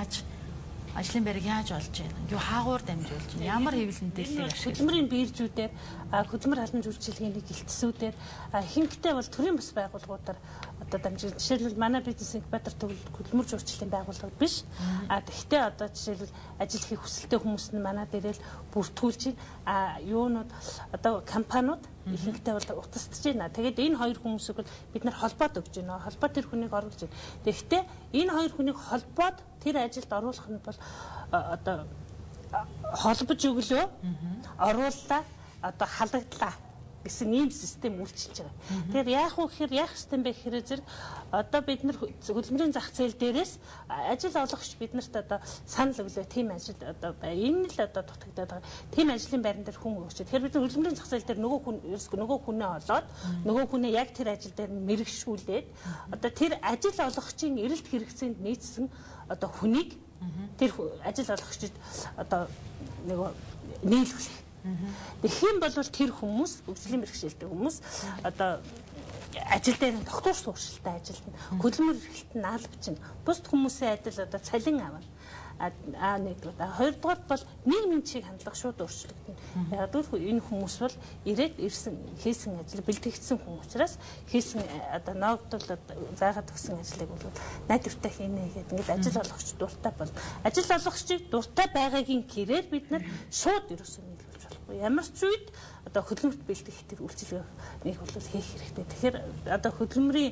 ажлын байрыг яаж олж байна? Юу хаагуур дамжуулж байна? Ямар хэвлэл мэдээллийг ашиглаж хөдөлмөрийн биержүүдээр хөдөлмөр халдамж үйлчилгээний гэлтсүүдээр ихэнхдээ бол төрийн бас байгууллагуудаар одоо дамжуулж жишээлбэл манай бизнес инкубатор хөдөлмөр зурчлалын байгууллага биш. Тэгэхдээ одоо жишээлбэл ажил хийх хүсэлтэй хүмүүс нь манай дээр л бүртгүүлж байна. Юунууд одоо компаниуд ихэнхдээ бол утасдж байна. Тэгээд энэ хоёр хүмүүсийг бол бид нар холбоод өгч байна. Холбоо тэр хүнийг оруулж байна. Тэгэхдээ энэ хоёр хүнийг холбоод тэр ажилд оруулах нь бол одоо холбож өглөө орууллаа одоо халагдлаа гэсэн ийм систем үйлчилж байгаа. Тэгэхээр яах вэ гэхээр яах систем бэ гэхээр зэрэг одоо бид нар хөдөлмөрийн зах зээл дээрээс ажил олгогч биднэрт одоо санал өглөө тийм ажил одоо энэ л одоо дутагдаад байгаа. Тийм ажлын байран дээр хүн өгч. Тэгэхээр бид хөдөлмөрийн зах зээл дээр нөгөө хүнээ олоод нөгөө хүнээ яг тэр ажил дээр мэрэгшүүлээд одоо тэр ажил олгогчийн эрэлт хэрэгцээнд нийцсэн одоо хүнийг тэр ажил олгогчид одоо нөгөө нийлүүлэх. Тэгэх юм бол тэр хүмүүс хөгжлийн бэрхшээлтэй хүмүүс одоо ажил дээр докторч сууршилтай ажилтна хөдөлмөр эрхлэлт нь албачин бусд хүмүүсийн адил одоо цалин авна. Нэгдүгээр хоёрдугаар бол нийгмийн чиг хандлага шууд өөрчлөгдөнө. Яг л энэ хүмүүс бол ирсэн хийсэн ажил бэлтгэгдсэн хүн учраас хийсэн одоо ногдол заагаад өгсөн ажлыг бол найдвартай хийнэ гэдэг ингээд ажил олгогч дуртай бол ажил олгогчийг дуртай байгаагийн гэрээр бид нар шууд ерөөсөө нийлүүлж болохгүй. Ямар ч үед одоо хөдөлмөрт бэлтгэх тэр үйлчилгээг бол хийх хэрэгтэй. Тэгэхээр одоо хөдөлмөрийн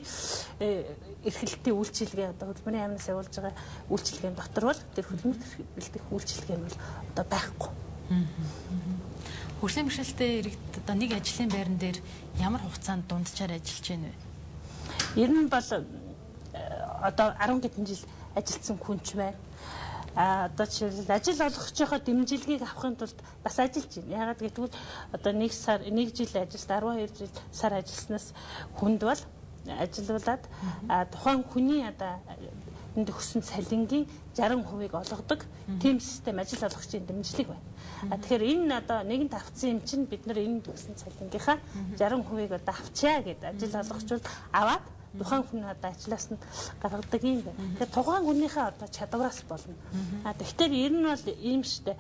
эрхлэлтийн үйлчилгээ одоо хөдөлмөрийн яамнаас явуулж байгаа үйлчилгээний дотор бол тэр хөдөлмөрт бэлтгэх үйлчилгээ нь бол одоо байхгүй. Хөгжлийн бэрхшээлтэй иргэд одоо нэг ажлын байран дээр ямар хугацаанд дунджаар ажиллаж байна вэ? Ер нь бол одоо 10 хэдэн жил ажилласан хүнч байна. Одоо жишээлбэл ажил олгохчийнхоо дэмжлэгийг авахын тулд бас ажиллаж байна. Яагаад гэвэл одоо 1 жил ажиллаж 12 жил сар ажилласнаас хүнд бол ажилуулад тухайн хүний одоо энд өгсөн цалингийн 60% олгодог тийм систем ажил олгогчийн дэмжлэг байна. Тэгэхээр энэ одоо нэгэнт авцсан юм чинь бид нар энэ өгсөн цалингийнхаа 60%-ийг одоо авчаа гэдэг ажил олгогч бол аваад тухайн хүн одоо ажлаас нь гаргадаг юм байна. Тэгэхээр тухайн хүнийхээ одоо чадвараас болно. Тэгэхээр ер нь бол ийм штэ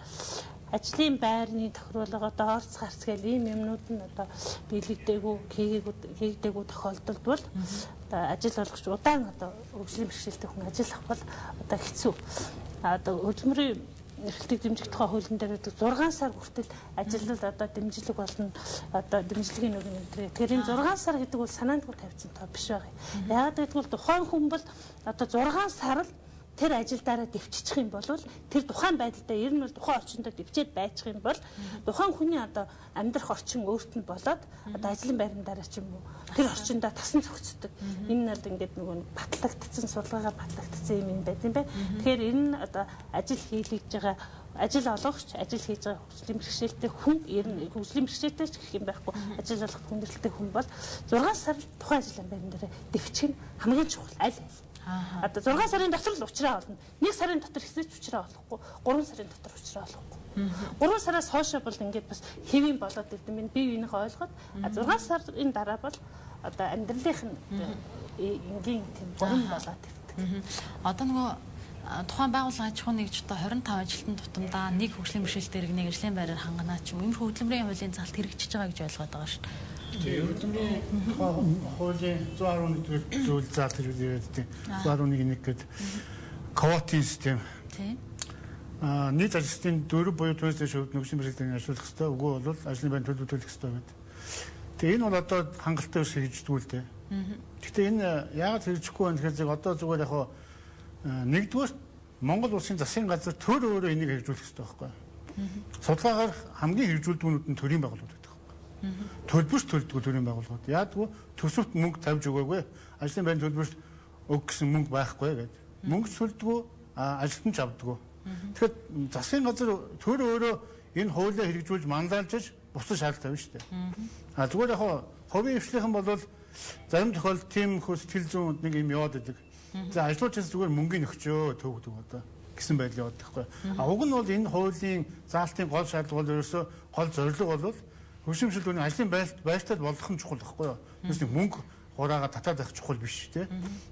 ажлын байрны тохируулга одоо орц гарц гэл ийм юмнууд нь одоо биелэгдээгүй хийгдээгүй тохиолдолд бол одоо ажил олгогч удаан одоо хөгжлийн бэрхшээлтэй хүн ажил авах бол одоо хэцүү. Одоо хөдөлмөрийн эрхлэлтийг дэмжих тухай хуулийн дээр 6 сар хүртэл ажиллал одоо дэмжлэг болно. Одоо дэмжлэгийн нэг юм дээр. Тэгэхээр энэ 6 сар гэдэг бол санаандгүй тавьсан тоо биш байгаа. Яагаад гэвэл тухайн хүн бол одоо 6 сар л тэр ажилдаараа дэвччих юм бол тэр тухайн байдлаа ер нь бол тухайн орчиндөө дэвчээд байчих юм бол тухайн хүний одоо амьдрах орчин өөрт нь болоод одоо ажлын байрандаараа ч юм уу тэр орчиндөө тасан цогцдог. Энэ нь бол ингээд нөгөө батлагдсан судалгаагаар батлагдсан юм байт юм байна. Тэгэхээр энэ нь одоо ажил хийлгэж байгаа ажил олгогч ажил хийж байгаа хөгжлийн бэрхшээлтэй хүн ер нь хөгжлийн бэрхшээлтэй ч гэх юм байхгүй ажил олгох хүндрэлтэй хүн бол 6 сар тухайн ажлын байран дээр дэвчих нь хамгийн чухал аль одоо 6 сарын дотор л уучраа олно. 1 сарын дотор хэсэж уучраа олохгүй. 3 сарын дотор уучраа олохгүй. 3 сараас хойш бол ингээд бас хэвийн болоод ирдэм. Би биенийхээ ойлгоод 6 сарын дараа бол одоо амьдралынх нь энгийн тийм гурван болоод ирдэг. Одоо нөгөө тухайн байгууллага аж ахуйн нэгж одоо 25 ажилтны тутамдаа нэг хөгжлийн бэрхшээлтэй иргэнийг ажлын байраар ханганаа ч юм иймэрхүү хөдөлмөрийн хуулийн заалт хэрэгжиж байгаа гэж ойлгоод байгаа шүү дээ. Хөдөлмөрийн хуулийн 111 зүйл заалт хэрэгжиж байгаа. 111 гэдэг квотын систем. Тийм. Нийт ажилтны 4 буюу түүнээс дээш хөгжлийн бэрхшээлтэй ажиллах хэрэгтэй. Үгүй бол ажлын байранд төлөвлөлөх хэрэгтэй гэдэг. Тэгээ энэ бол одоо хангалттай ус хэрэгждэггүй л дээ. Гэхдээ энэ яагаад хэрэгжихгүй вэ гэхээр одоо зүгээр яг нэгдүгээр Монгол улсын засгийн газар төр өөрөө энийг хэрэгжүүлэх хэрэгтэй байхгүй. Судалгаагаар хамгийн хэрэгжүүлдэгнүүд нь төрийн байгууллагууд гэдэг байхгүй. Төлбөрч төлдөг төрийн байгууллагууд. Яадгүй төсөвт мөнгө тавьж өгөөгүй. Ажлын байрны төлбөрт өг гэсэн мөнгө байхгүй гэдэг. Мөнгө төлдөг, ажилтан ч авдаггүй. Тэгэхээр засгийн газар төр өөрөө энэ хуулиа хэрэгжүүлж манлайлж бусад шаардлага тавина шүү дээ. Зүгээр яг хувийн хвшлийнхэн бол зарим тохиолдолд тийм сэтгэл зүйн нэг юм яваад байдаг. За ажлуучаас зүгээр мөнгөний өгчөө төгдөг одоо гэсэн байдал яваад байхгүй. Уг нь бол энэ хуулийн заалтын гол шаардлага бол ерөөсөө гол зорилго бол хөгжимшилтийн ажлын байртад болох нь чухал байхгүй юу? Тэрс мөнгө хураага татаад байх чухал биш тий.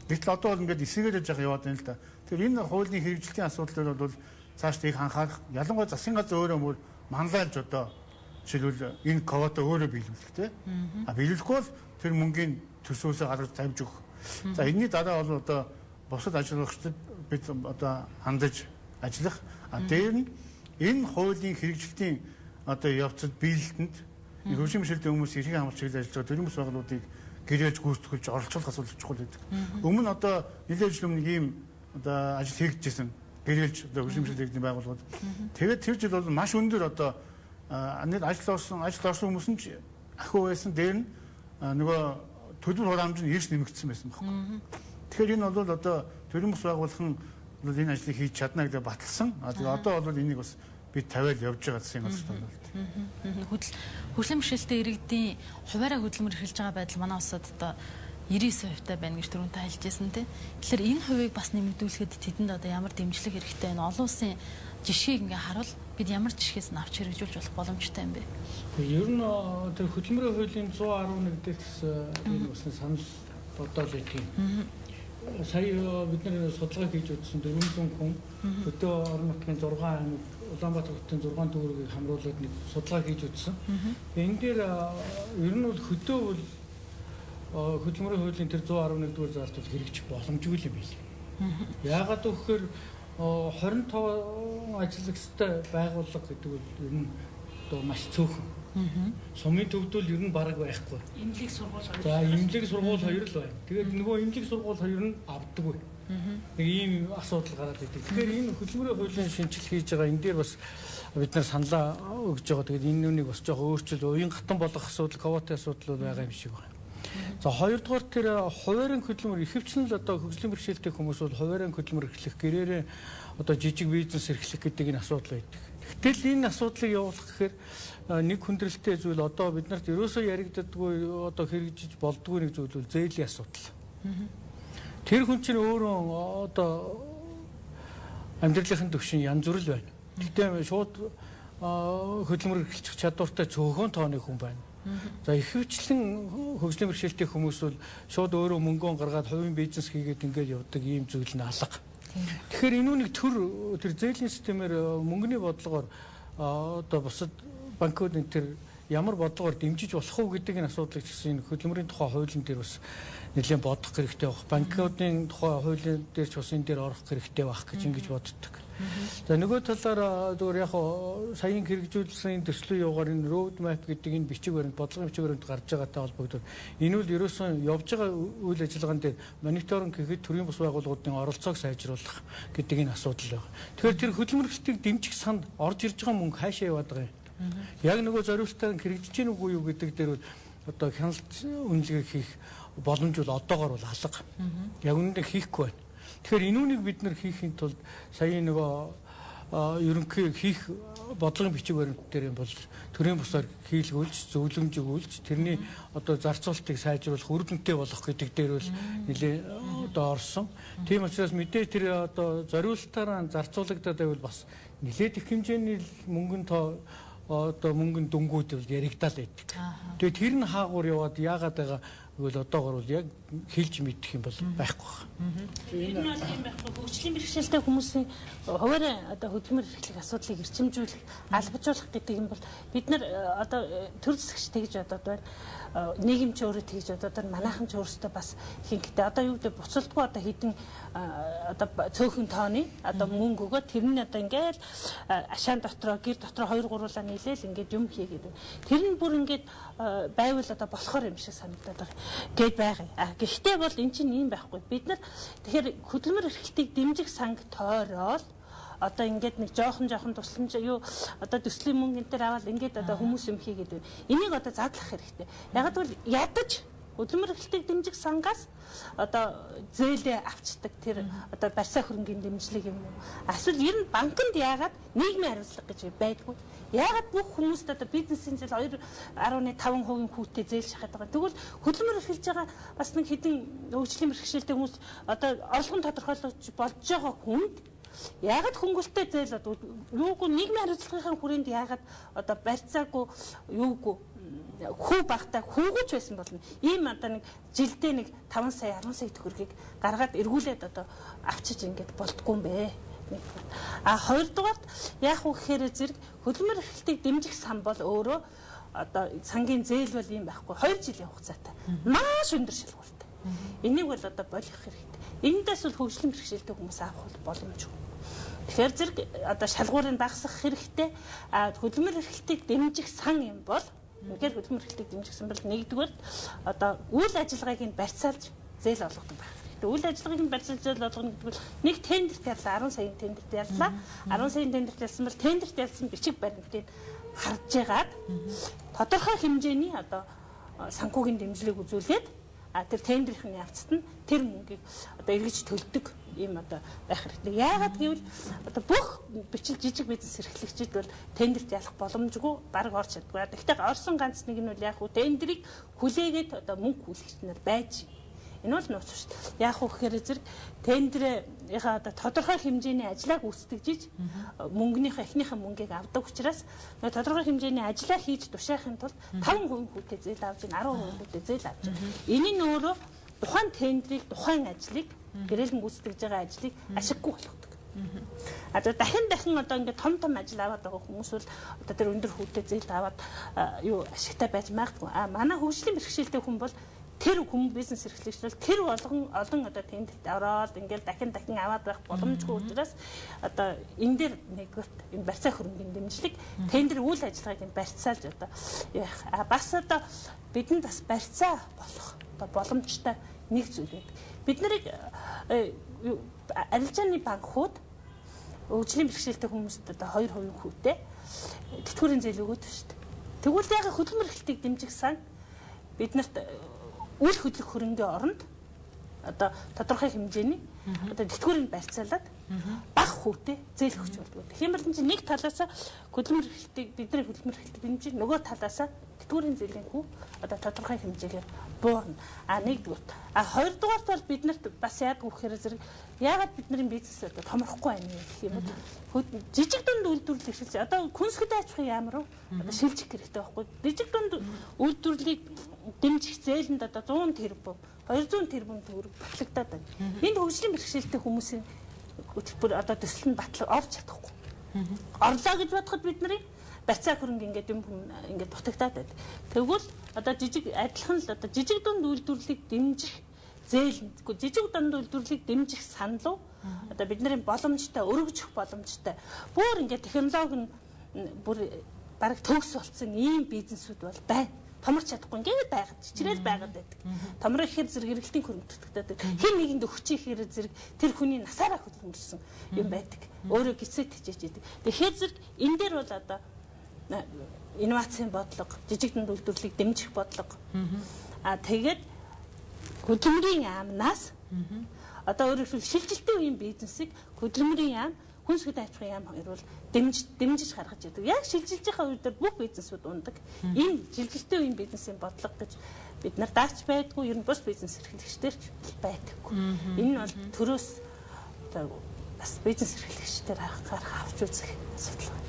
Гэтэл одоо бол ингээд эсрэгээр яж яваад байна л да. Тэгэхээр энэ хуулийн хэрэгжилтийн асуудал бол цааш тийг анхаарах ялангуяа засгийн газар өөрөө мөр манлайлж одоо жишээлбэл энэ квота өөрөө биелүүлэх тий. Биелүүлэхгүй бол тэр мөнгөний төсөөсөө гаргаж тавьж өгөх. За энэний дараа бол одоо бусад ажиллагчдад бид одоо хандаж ажиллах. Дээр нь энэ хуулийн хэрэгжилтийн одоо явцад биелэлтэнд хөгжимшилтэй хүмүүс эрхийг хамгаалж ажиллаж байгаа төрийн бас байгууллагуудыг гэрээлж гүйцэтгүүлж оролцуулах асуудал чухал байдаг. Өмнө нь одоо нэлээд жил өмнө ийм одоо ажил хийгдэжсэн гэрээлж одоо хөгжимшилтэй байгууллагууд. Тэгээд тэр жил бол маш өндөр одоо ажил орсон хүмүүс нь ахиу байсан. Дээр нь нөгөө төлбөр хураамж нь ирж нэмэгдсэн байсан байхгүй. Тэгэхээр энэ бол одоо төрийн бас байгууллагын энэ ажлыг хийж чадна гэдэг баталсан. Одоо бол энийг бас бид тавиал явж байгаа засгийн газар бол. Хөгжлийн бэрхшээлтэй иргэдийн хуваараа хөдөлмөр эрхэлж байгаа байдал манай улсад одоо 99% байна гэж түрүүн та хэлжсэн тийм. Тэгэхээр энэ хувийг бас нэмэгдүүлэхэд тэдэнд одоо ямар дэмжлэг хэрэгтэй байна? Олон улсын жишээг ингээ харуул бид ямар жишгээс нь авч хэрэгжүүлж болох боломжтой юм бэ? Ер нь тэр хөдөлмөрийн хуулийн 111 дээрс энэ усны санал бодоол өгье. Сая бид нар судалгаа хийж үзсэн 400 хүн өдөө орон нутгийн 6 аймаг Улаанбаатар хотын 6 дүүргийг хамруулад нэг судалгаа хийж үзсэн. Энэ дээр ер нь бол хөдөө бол хөдөлмөрийн хуулийн тэр 111 дугаар заалт бол хэрэгжих боломжгүй юм билээ. Яагаад гэвэл 25 ажиллагчтай байгууллага гэдэг бол ер нь одоо маш цөөхөн. Сумын төвдөл ер нь бараг байхгүй. Имлэг сургууль. За имлэг сургууль хоёр л байна. Тэгээд нөгөө имлэг сургууль хоёр нь авдаггүй. Нэг ийм асуудал гараад идэв. Тэгэхээр энэ хөдөлмөрийн хуулийн шинжилгээ хийж байгаа энэ дээр бас бид нар саналаа өгж байгаа. Тэгээд энэ нүунийг бас жоохон өөрчил уян гатан болох асуудал, квотын асуудал байгаа юм шиг байна. За хоёрдугаар тэр хуваарийн хөдөлмөр ихэвчлэн л одоо хөгжлийн бэрхшээлтэй хүмүүс бол хуваарийн хөдөлмөр эрхлэх, гэрээрээ одоо жижиг бизнес эрхлэх гэдэг энэ асуудал байдаг. Гэтэл энэ асуудлыг явуулах гэхээр нэг хүндрэлтэй зүйл одоо бид нарт ерөөсөө яригддаггүй одоо хэрэгжиж болдгүй нэг зүйл бол зээлийн асуудал. Тэр хүн чинь өөрөө одоо амьдралын төвшин янз бүр л байна. Гэхдээ шууд хөдөлмөр эрхлэх чадвартай цөөхөн тооны хүн байна. За ихэвчлэн хөгжлийн бэрхшээлтэй хүмүүс бол шууд өөрөө мөнгөө гаргаад хувийн бизнес хийгээд ингээд явдаг ийм зүйл нь алга. Тэгэхээр энүүнийг тэр зээлийн системээр мөнгөний бодлогоор одоо бусад банкуд энэ тэр ямар бодлогоор дэмжиж болох уу гэдэг энэ асуудлыг чинь хөдөлмөрийн тухай хуулийн дээр бас нэлээд бодох хэрэгтэй байх. Банкуудын тухай хуулийн дээр ч бас энэ дээр орох хэрэгтэй байх гэж ингэж боддог. За нөгөө талаар зөвхөн яг саяын хэрэгжүүлсэн төслийн явгаар энэ road map гэдэг энэ бичиг баримт, бодлогын бичиг баримт гарч байгаатай холбогдоод энэ үл ерөөсөн явж байгаа үйл ажиллагаан дээр мониторинг хийхэд төрийн бас байгууллагуудын оролцоог сайжруулах гэдэг энэ асуудал байна. Тэгэхээр тэр хөдөлмөрлөлтийг дэмжих санд орж ирж байгаа мөнгө хаашаа яваад байгаа юм? Яг нөгөө зориулалтаар хэрэгжиж гин үгүй юу гэдэг дээр одоо хяналт үнэлгээ хийх боломж бол одоогоор бол алга. Яг үнэндээ хийхгүй байна. Тэгэхээр энүүнийг бид нар хийхин тулд сая нөгөө ерөнхий хийх бодлогын бичиг баримт дээр бол төрийн бусаар хийлгүүлж, зөвлөмж өгүүлж, тэрний одоо зарцуулалтыг сайжруулах, үр дүнтэй болох гэдэг дээр бол нэлээ одоо орсон. Тийм учраас мэдээ тэр одоо зориулалтаараа зарцуулагдаад байвал бас нэлээд их хэмжээний мөнгөнд одоо мөнгөнд дүнгууд бол яригдал байдаг. Тэгээд тэр нь хаагуур яваад яагаад байгаа Тэгвэл одоогор бол яг хэлж мэдэх юм бол байхгүй байна. Энэ бол юм байхгүй. Хөгжлийн бэрхшээлтэй хүмүүсийн хуваарь одоо хөдөлмөр эрхлэх асуудлыг эрчимжүүлэх, албажуулах гэдэг юм бол бид нар одоо төр засагч тэгж бодоод байна. Нийгэм ч өөрөө тэгж бодоод байна. Манайхан ч өөрсдөө бас ихэнхдээ одоо юу гэдэг буцалтгүй одоо хідэн одоо цөөхөн тооны одоо мөнгө өгөө тэр нь одоо ингээл ашаан дотроо гэр дотроо 2 3-уулаа нийлээл ингээд юм хийгээд байна. Тэр нь бүр ингээд байвал одоо болохоор юм шиг санагдаад байгаа. Гээд байгаа. Гэхдээ бол эн чинь ийм байхгүй. Бид нар тэгэхээр хөдөлмөр эрхлэлтийг дэмжих санг тойрол одоо ингээд нэг жоохон тусламж юу одоо төслийн мөнгө энэ төр аваад ингээд одоо хүмүүс юм хийгээд байна. Энийг одоо задлах хэрэгтэй. Яг бол ядаж хөдөлмөр эрхлэлтийг дэмжих сангаас одоо зээлээ авчдаг тэр одоо барьцаа хөрөнгийн дэмжлэг юм уу? Эсвэл ер нь банкнд яагаад нийгмийн хариуцлага гэж байдгүй? Яагаад бүх хүмүүст одоо бизнесийн зээл 2.5% хүүтэй зээл шахаад байгаа. Тэгвэл хөдөлмөр эрхэлж байгаа бас нэг хэдэн хөгжлийн бэрхшээлтэй хүмүүс одоо орлогын тодорхойлож болж байгаа хүнд яагаад хөнгөлтэй зээл одоо юугүй нийгмийн хариуцлагын хүрээнд яагаад одоо барьцаагүй юугүй хүү багтаа хүүгүйч байсан болно. Ийм одоо нэг жилдээ нэг 5 сая 10 сая төгрөгийг гаргаад эргүүлээд одоо авчиж ингээд болтгүй юм бэ. Хоёрдугаарт яах вэ гэхээр зэрэг хөдөлмөр эрхлэлтийг дэмжих сан бол өөрөө одоо сангийн зээл бол ийм байхгүй 2 жилийн хугацаатай маш өндөр шалгууртай. Энийг бол одоо болох хэрэгтэй. Энэндээс бол хөгжлийн бэрхшээлтэй хүмүүс авах боломжгүй. Тэгэхээр зэрэг одоо шалгуурыг багасгах хэрэгтэй. Хөдөлмөр эрхлэлтийг дэмжих сан юм бол үнэхээр хөдөлмөр эрхлэлтийг дэмжихсэн бол нэгдүгээр одоо үйл ажиллагааг нь барьцаалж зээл олгодог байх. Үйл ажиллагааг нь барьцаалж зээл олгоно гэдэг нь нэг тендерт яллаа 10 саяын тендерт яллаа. 10 саяын тендерт ялсан бол тендерт ялсан бичиг баримтыг харж яагаад тодорхой хэмжээний одоо санхүүгийн дэмжлэг үзүүлээд тэр тендерийн явцад нь тэр мөнгийг одоо эргэж төлдөг ийм одоо байх хэрэгтэй. Яагаад гэвэл одоо бүх бичил жижиг бизнес эрхлэгчид бол тендерт ялах боломжгүй баг орж чаддгүй. Гэхдээ орсон ганц нэг нь бол яг хөө тендерийг хүлээгээд одоо мөнгө хүлээгч нар байж. Энэ бол нууц шүү дээ. Яах вэ гэхээр зэрэг тендерийнхаа одоо тодорхой хэмжээний ажлаа гүйцэтгэж мөнгөнийхөө эхнийхээ мөнгийг авдаг учраас тодорхой хэмжээний ажлаа хийж тушаахын тулд 5% хүүтэй зээл авч 10% хүүтэй зээл авч. Энэ нь өөрөө тухайн тендерийг тухайн ажлыг гэрээлэн гүйцэтгэж байгаа ажлыг ашиггүй болгодог. Одоо дахин одоо ингээд том ажил аваад байгаа хүмүүс бол одоо тэр өндөр хүүтэй зээл аваад юу ашигтай байж магадгүй. Манай хөгжлийн бэрхшээлтэй хүн бол тэр хүмүүс бизнес эрхлэгч бол тэр олон одоо тендерт ороод ингээл дахин аваад байх боломжгүй учраас одоо энэ дээр нэгдүгээр энэ барьцаа хөрөнгийн дэмжлэг тендер үйл ажиллагааг нь барьцаалж одоо бас одоо бидэнд бас барьцаа болох одоо боломжтой нэг зүйл байдаг. Бид нарыг арилжааны банкуд хөгжлийн бэрхшээлтэй хүмүүст одоо 2% хүүтэй тэтгэврийн зээл өгöd шүү дээ. Тэгвэл яг хөдөлмөр эрхлэлтийг дэмжих сан бид нарт үйл хөдлөх хөрөнгөний оронд одоо тодорхой хэмжээний одоо тэтгэврийг барьцаалаад бага хүүтэй зээл өгч болдог. Тэгэхээр бол энэ нэг талаас хөдөлмөр эрхлэлтийг бидний хөдөлмөр эрхлэлтийг дэмжиж нөгөө талаас тэтгэврийн зээлийн хүү одоо тодорхой хэмжээгээр буурна. Нэгдүгээр. Хоёрдугаарт бол бид нарт бас яадаг вэхээр зэрэг яагаад бидний бизнес одоо томрохгүй байна гэх юм бол жижиг дунд үйлдвэрлэл эрхэлж одоо күнсгэд ачхын яамар одоо шилжих хэрэгтэй байхгүй. Жижиг дунд үйлдвэрлэлийг дэмжих зээлэнд одоо 100 тэрбум 200 тэрбум төгрөг батлагдаад байна. Энд хөгжлийн бэрхшээлтэй хүмүүсийн хөтөлбөр одоо төсөл нь орж чадахгүй. Орлоо гэж бодоход бид нарын барьцаа хөрөнгө ингээд юм ингээд дутагдаад байна. Тэгвэл одоо адилхан л одоо жижиг дунд үйлдвэрлэлийг дэмжих зээл жижиг дунд үйлдвэрлэлийг дэмжих санал одоо бидний боломжтой өргөжих боломжтой бүр ингээд технологи нь бүр бараг төгс болсон ийм бизнесүүд бол байна. Томорч чадахгүй ингээд байгаад чичрэл байгаад байдаг. Томрох ихээр зэрэг эргэлтийн хөрөнгө дутагдаад байдаг. Хэн нэгэнд өгчих ихээр зэрэг тэр хүний насаараа хөдөлмөрлсөн юм байдаг. Өөрөө гисэт хичээж байдаг. Тэгэхээр зэрэг энэ дээр бол одоо инновацийн бодлого, жижиг дунд үйлдвэрлэлийг дэмжих бодлого. Тэгээд хөдөлмөрийн яамнаас одоо өөрөөр хэлбэл шилжилтийн үеийн бизнесийг хөдөлмөрийн яам хүнсгэд аж ахуйн яам хоёр бол дэмжиж гаргаж яадаг. Яг шилжилж байгаа үед бүх бизнесүүд ундаг. Энэ шилжилтийн үеийн бизнесийн бодлого гэж бид нар даач байдгүй, ер нь бус бизнес эрхлэгчдэр байдаггүй. Энэ нь бол төрөөс бас бизнес эрхлэгчдээр гарах авч үзэх асуудал байна.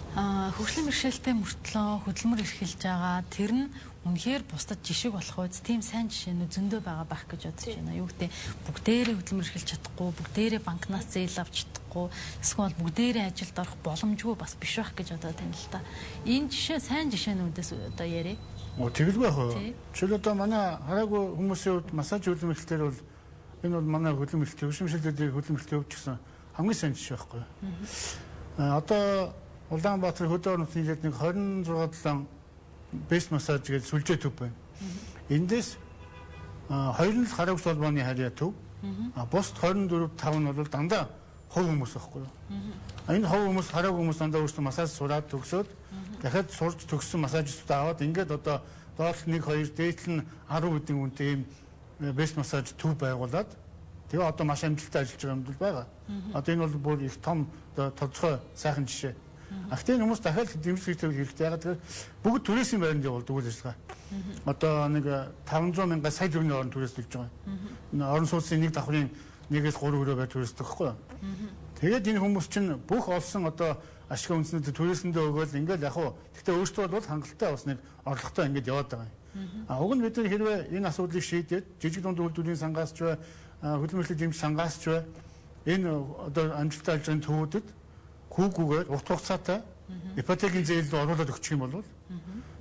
Хөгжлийн бэрхшээлтэй мөртлөө хөдөлмөр эрхэлж байгаа тэр нь үнэхээр бусдад жишг болох үз тийм сайн жишээнүүд зөндөө байгаа байх гэж бодож байна. Юу гэдэг бүгдээрээ хөдөлмөр эрхэлж чадахгүй, бүгдээрээ банкнаас зээл авч чадахгүй, эсвэл бүгдээрээ ажилд орох боломжгүй бас биш байх гэж одоо тань л та. Энэ жишээ сайн жишээнүүдээс одоо яриа. Тэгэлгүй яах вэ? Жишээл одоо манай хараагүй хүмүүсийн хувьд массаж хөдөлмөр эрхлэлтэр бол энэ бол манай хөдөлмөр эрхлэлт, хөгжлийн бэрхшээлтэй хөдөлмөр эрхлэлт өвч гэсэн хамгийн сайн жишээ байхгүй юу? Одоо Улаанбаатар хөдөө орон нутгийн нэг 26 бэст массаж гэж сүлжээ төв байна. Эндээс 2 нь хараагч холбооны харьяа төв. Бус 24 5 нь бол дандаа хов хүмүүс байхгүй юу? Энэ хов хүмүүс хараагүй хүмүүс дандаа өөрсдөө массаж сураад төгсөөд дахиад сурж төгссөн массажистууд аваад ингээд одоо доолт 1 2 дээдл нь 10 хэдийн үнэтэй ийм бэст массаж төв байгуулад тэгээ одоо маш амжилттай ажиллаж байгаа юм бол байгаа. Одоо энэ бол бүр их том тодорхой сайхан жишээ. Ахтын хүмүүс дахиад дэмжлэг хэрэгтэй. Ягаад гэвэл бүгд түрээсийн байранд явуулдаг үйл ажиллагаа. Одоо нэг 500 мянган сая төгрөгийн орон түрээслэж байгаа. Энэ орон сууцны нэг давхрын 1-3 өрөө бай түрээсдэг байхгүй юу? Тэгээд энэ хүмүүс чинь бүх олсон одоо ашиг үндэснүүд түрээсэндээ өгөөл ингээл яг хуу. Гэхдээ өөртөө бол хангалттай бас нэг орлоготой ингээд яваад байгаа юм. Уг нь бид нар хэрвээ энэ асуудлыг шийдээд жижиг дунд үйлдвэрийн сангаас ч бай, хөдөлмөрлөлийн дэмжлэг сангаас ч бай энэ одоо амжилттай ажиллагааны төвүүдэд хүүгүүгээр урт хугацаатай ипотекийн зээлд оруулаад өгчих юм бол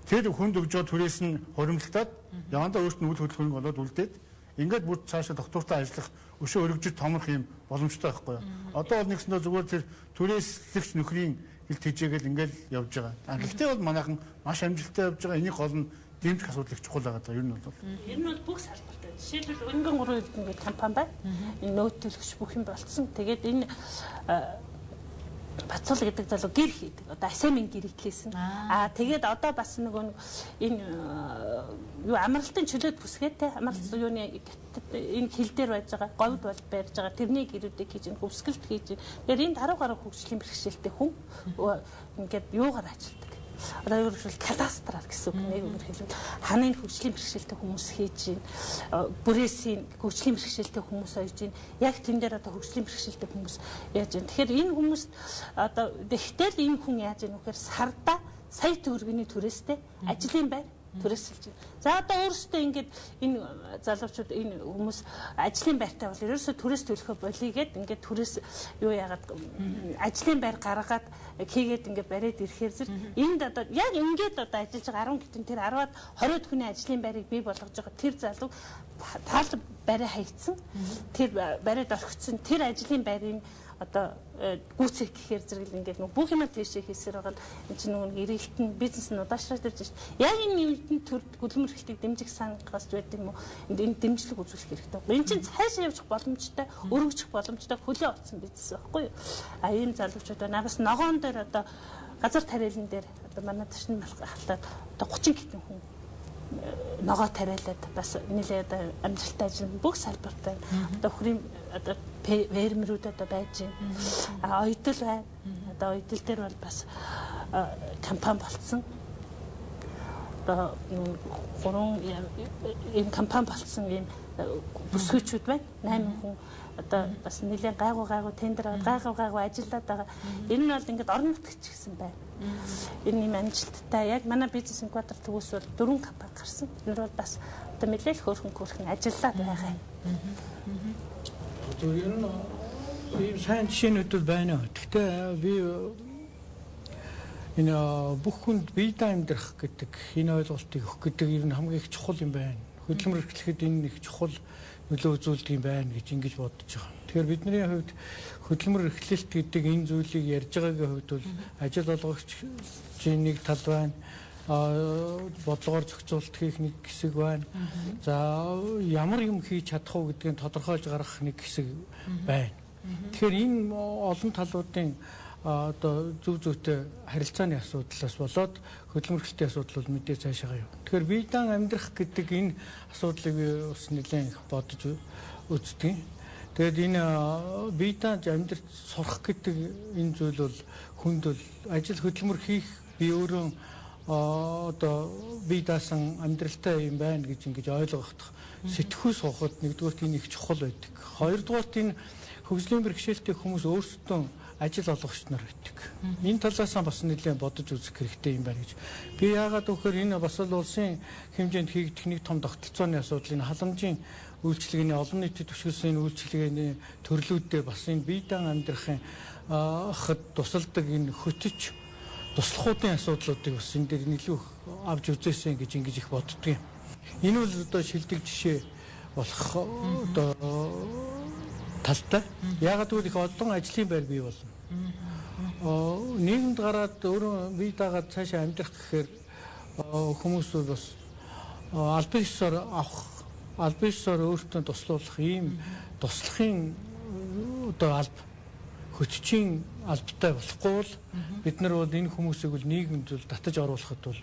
тэр хүнд өгжөө түрээс нь хуримлагдаад явандаа өөрт нь үйл хөдлөхөнд болоод үлдээд ингээд бүр цаашаа доктортой ажиллах өшөө өргөжид томрох юм боломжтой байхгүй юу. Одоо бол нэгсэндээ зүгээр тэр түрээслэгч нөхрийн хил тэжээгээл ингээд явж байгаа. Гэхдээ бол манайхан маш амжилттай явж байгаа. Энийг гол нь дэмжих асуудлыг чухал байгаа. Ер нь бол бүх салбарт. Жишээлбэл Үнгийн 3 гэдэг компани байна. Энэ нөөцлөгч бүх юм болцсон. Тэгээд энэ Бацуул гэдэг залуу гэр хийдэг. Одоо асемийн гэр ихлээсэн. Тэгээд одоо бас нөгөө энэ юу амралтын чөлөөт бүсгээтэй амралт юуны энэ хил дээр байж байгаа говьд бол барьж байгаа тэрний гэрүүдийг хийж ин хөвсгөлт хийж. Тэгэхээр энэ 10 гаруй хөгжлийн бэрхшээлтэй хүн ингээд юугаар ажилтдаг. Одоо юу гэвэл кадастраар гэсэн үг нэг үгээр хэлбэл ханын хөгжлийн бэрхшээлтэй хүмүүс хийж байна. Бүрээсийн хөгжлийн бэрхшээлтэй хүмүүс ойж байна. Яг тэн дээр одоо хөгжлийн бэрхшээлтэй хүмүүс яаж байна. Тэгэхээр энэ хүмүүс одоо тэгтэл энэ хүн яаж байна вэ гэхээр сарда сая төгрөгийн түрээстэй ажлын байр түрээсэлж байна. За одоо өөрөөсөө ингээд энэ залуучууд энэ хүмүүс ажлын байртай бол ерөөсөө түрээс төлөхөө болъё гэд ингээд түрээс юу яагаад ажлын байр гаргаад хийгээд ингээд бариад ирэхээр зэрэг энд одоо яг ингээд одоо ажиллаж байгаа 10 гэтэн тэр 10-аад 20 хүний ажлын байрыг бий болгож байгаа тэр залуу таал барай хайцсан тэр барайд орхицсон тэр ажлын байрын одоо гүйцэх гэхээр зэрэг ингээд бүх юм тийшээ хийсээр байгаа энэ чинь нөгөө эргэлтэн бизнес нь удаашраад ирж байна. Яг энэ юунд төр хөдөлмөр эрхлэлтийг дэмжих сангаас байдаг юм уу? Энд дэмжлэг үзүүлэх хэрэгтэй. Энэ чинь цаашаа явчих боломжтой, өргөжих боломжтой хөлөө утсан бизнес байхгүй юу? Энэ залуучууд байна. Бас ногоон дээр одоо газар тариалан дээр одоо манай ташин халтаад одоо 30 гэтэн хүн ногоо тариалаад бас нэлээ одоо амжилттай ажиллана бүх салбарт байна. Одоо өхрийн одоо фермерүүд одоо байж байна. Оёдол байна. Одоо оёдол дээр бол бас компани болцсон. Одоо гурван ийм компани болцсон ийм бүсгүйчүүд байна. 8 хүн одоо бас нэлээд гайгүй тендер гайгүй ажиллаад байгаа. Энэ нь бол ингээд орон нутгч гэсэн байна. Энэ юм амжилттай яг манай бизнес инкубатор төвөөс бол 4 компани гарсан. Энэ бол бас одоо нэлээд хөөрхөн ажиллаад байгаа юм. Тэр нь ийм сайн жишээнүүд байна. Гэхдээ би энэ бүх хүнд бие даан амьдрах гэдэг энэ ойлголтыг өгөх гэдэг ер нь хамгийн их чухал юм байна. Хөдөлмөр эрхлэхэд энэ их чухал нөлөө үзүүлдэг юм байна гэж ингэж бодож байгаа. Тэгэхээр бидний хувьд хөдөлмөр эрхлэлт гэдэг энэ зүйлийг ярьж байгаагийн хувьд бол ажил олгогчийн нэг тал байна. Бодлогоор зохицуулт хийх нэг хэсэг байна. За ямар юм хийж чадах уу гэдгийг тодорхойлж гаргах нэг хэсэг байна. Тэгэхээр энэ олон талуудын одоо зөв зүйтэй харилцааны асуудлаас болоод хөдөлмөр эрхлэлтийн асуудал бол мэдээ цаашаа явна. Тэгэхээр бие даан амьдрах гэдэг энэ асуудлыг бас нэлээд их бодож үздэг. Тэгээд энэ бие даан амьдрах сурах гэдэг энэ зүйл бол хүнд бол ажил хөдөлмөр хийх би өөрөө одоо бие даасан амьдралтай юм байна гэж ингэж ойлгох сэтгхүй суухад нэгдүгээрт энэ их чухал байдаг. Хоёрдугаарт энэ хөгжлийн бэрхшээлтэй хүмүүс өөрсдөө ажил олгогч нар байдаг. Энэ талаас нь бас нэлээд бодож үзэх хэрэгтэй юм байна гэж. Би яагаад гэвэл энэ бас л улсын хэмжээнд хийгдэх нэг том тогтолцооны асуудал, энэ халамжийн үйлчилгээний олон нийтэд түшгэлсэн үйлчилгээний төрлүүдээ бас энэ бие даан амьдрахын хад тусалдаг энэ хөтөч туслахуудын асуудлуудыг бас энэ дээр илүү авч үзээсэн гэж ингэж их боддөг юм. Энэ бол одоо шилдэг жишээ болох одоо талтай. Яагаад гэвэл их олон ажлын байр бий болно. Нийгэмд гараад өөрөө бие даагаад цаашаа амьдрах гэхээр хүмүүс бас албан ёсоор авах, албан ёсоор өөртөө туслуулах ийм туслахын одоо алба хөтчийн албатай болохгүй бол бид нар бол энэ хүмүүсийг бол нийгэмд бол татаж оруулахад бол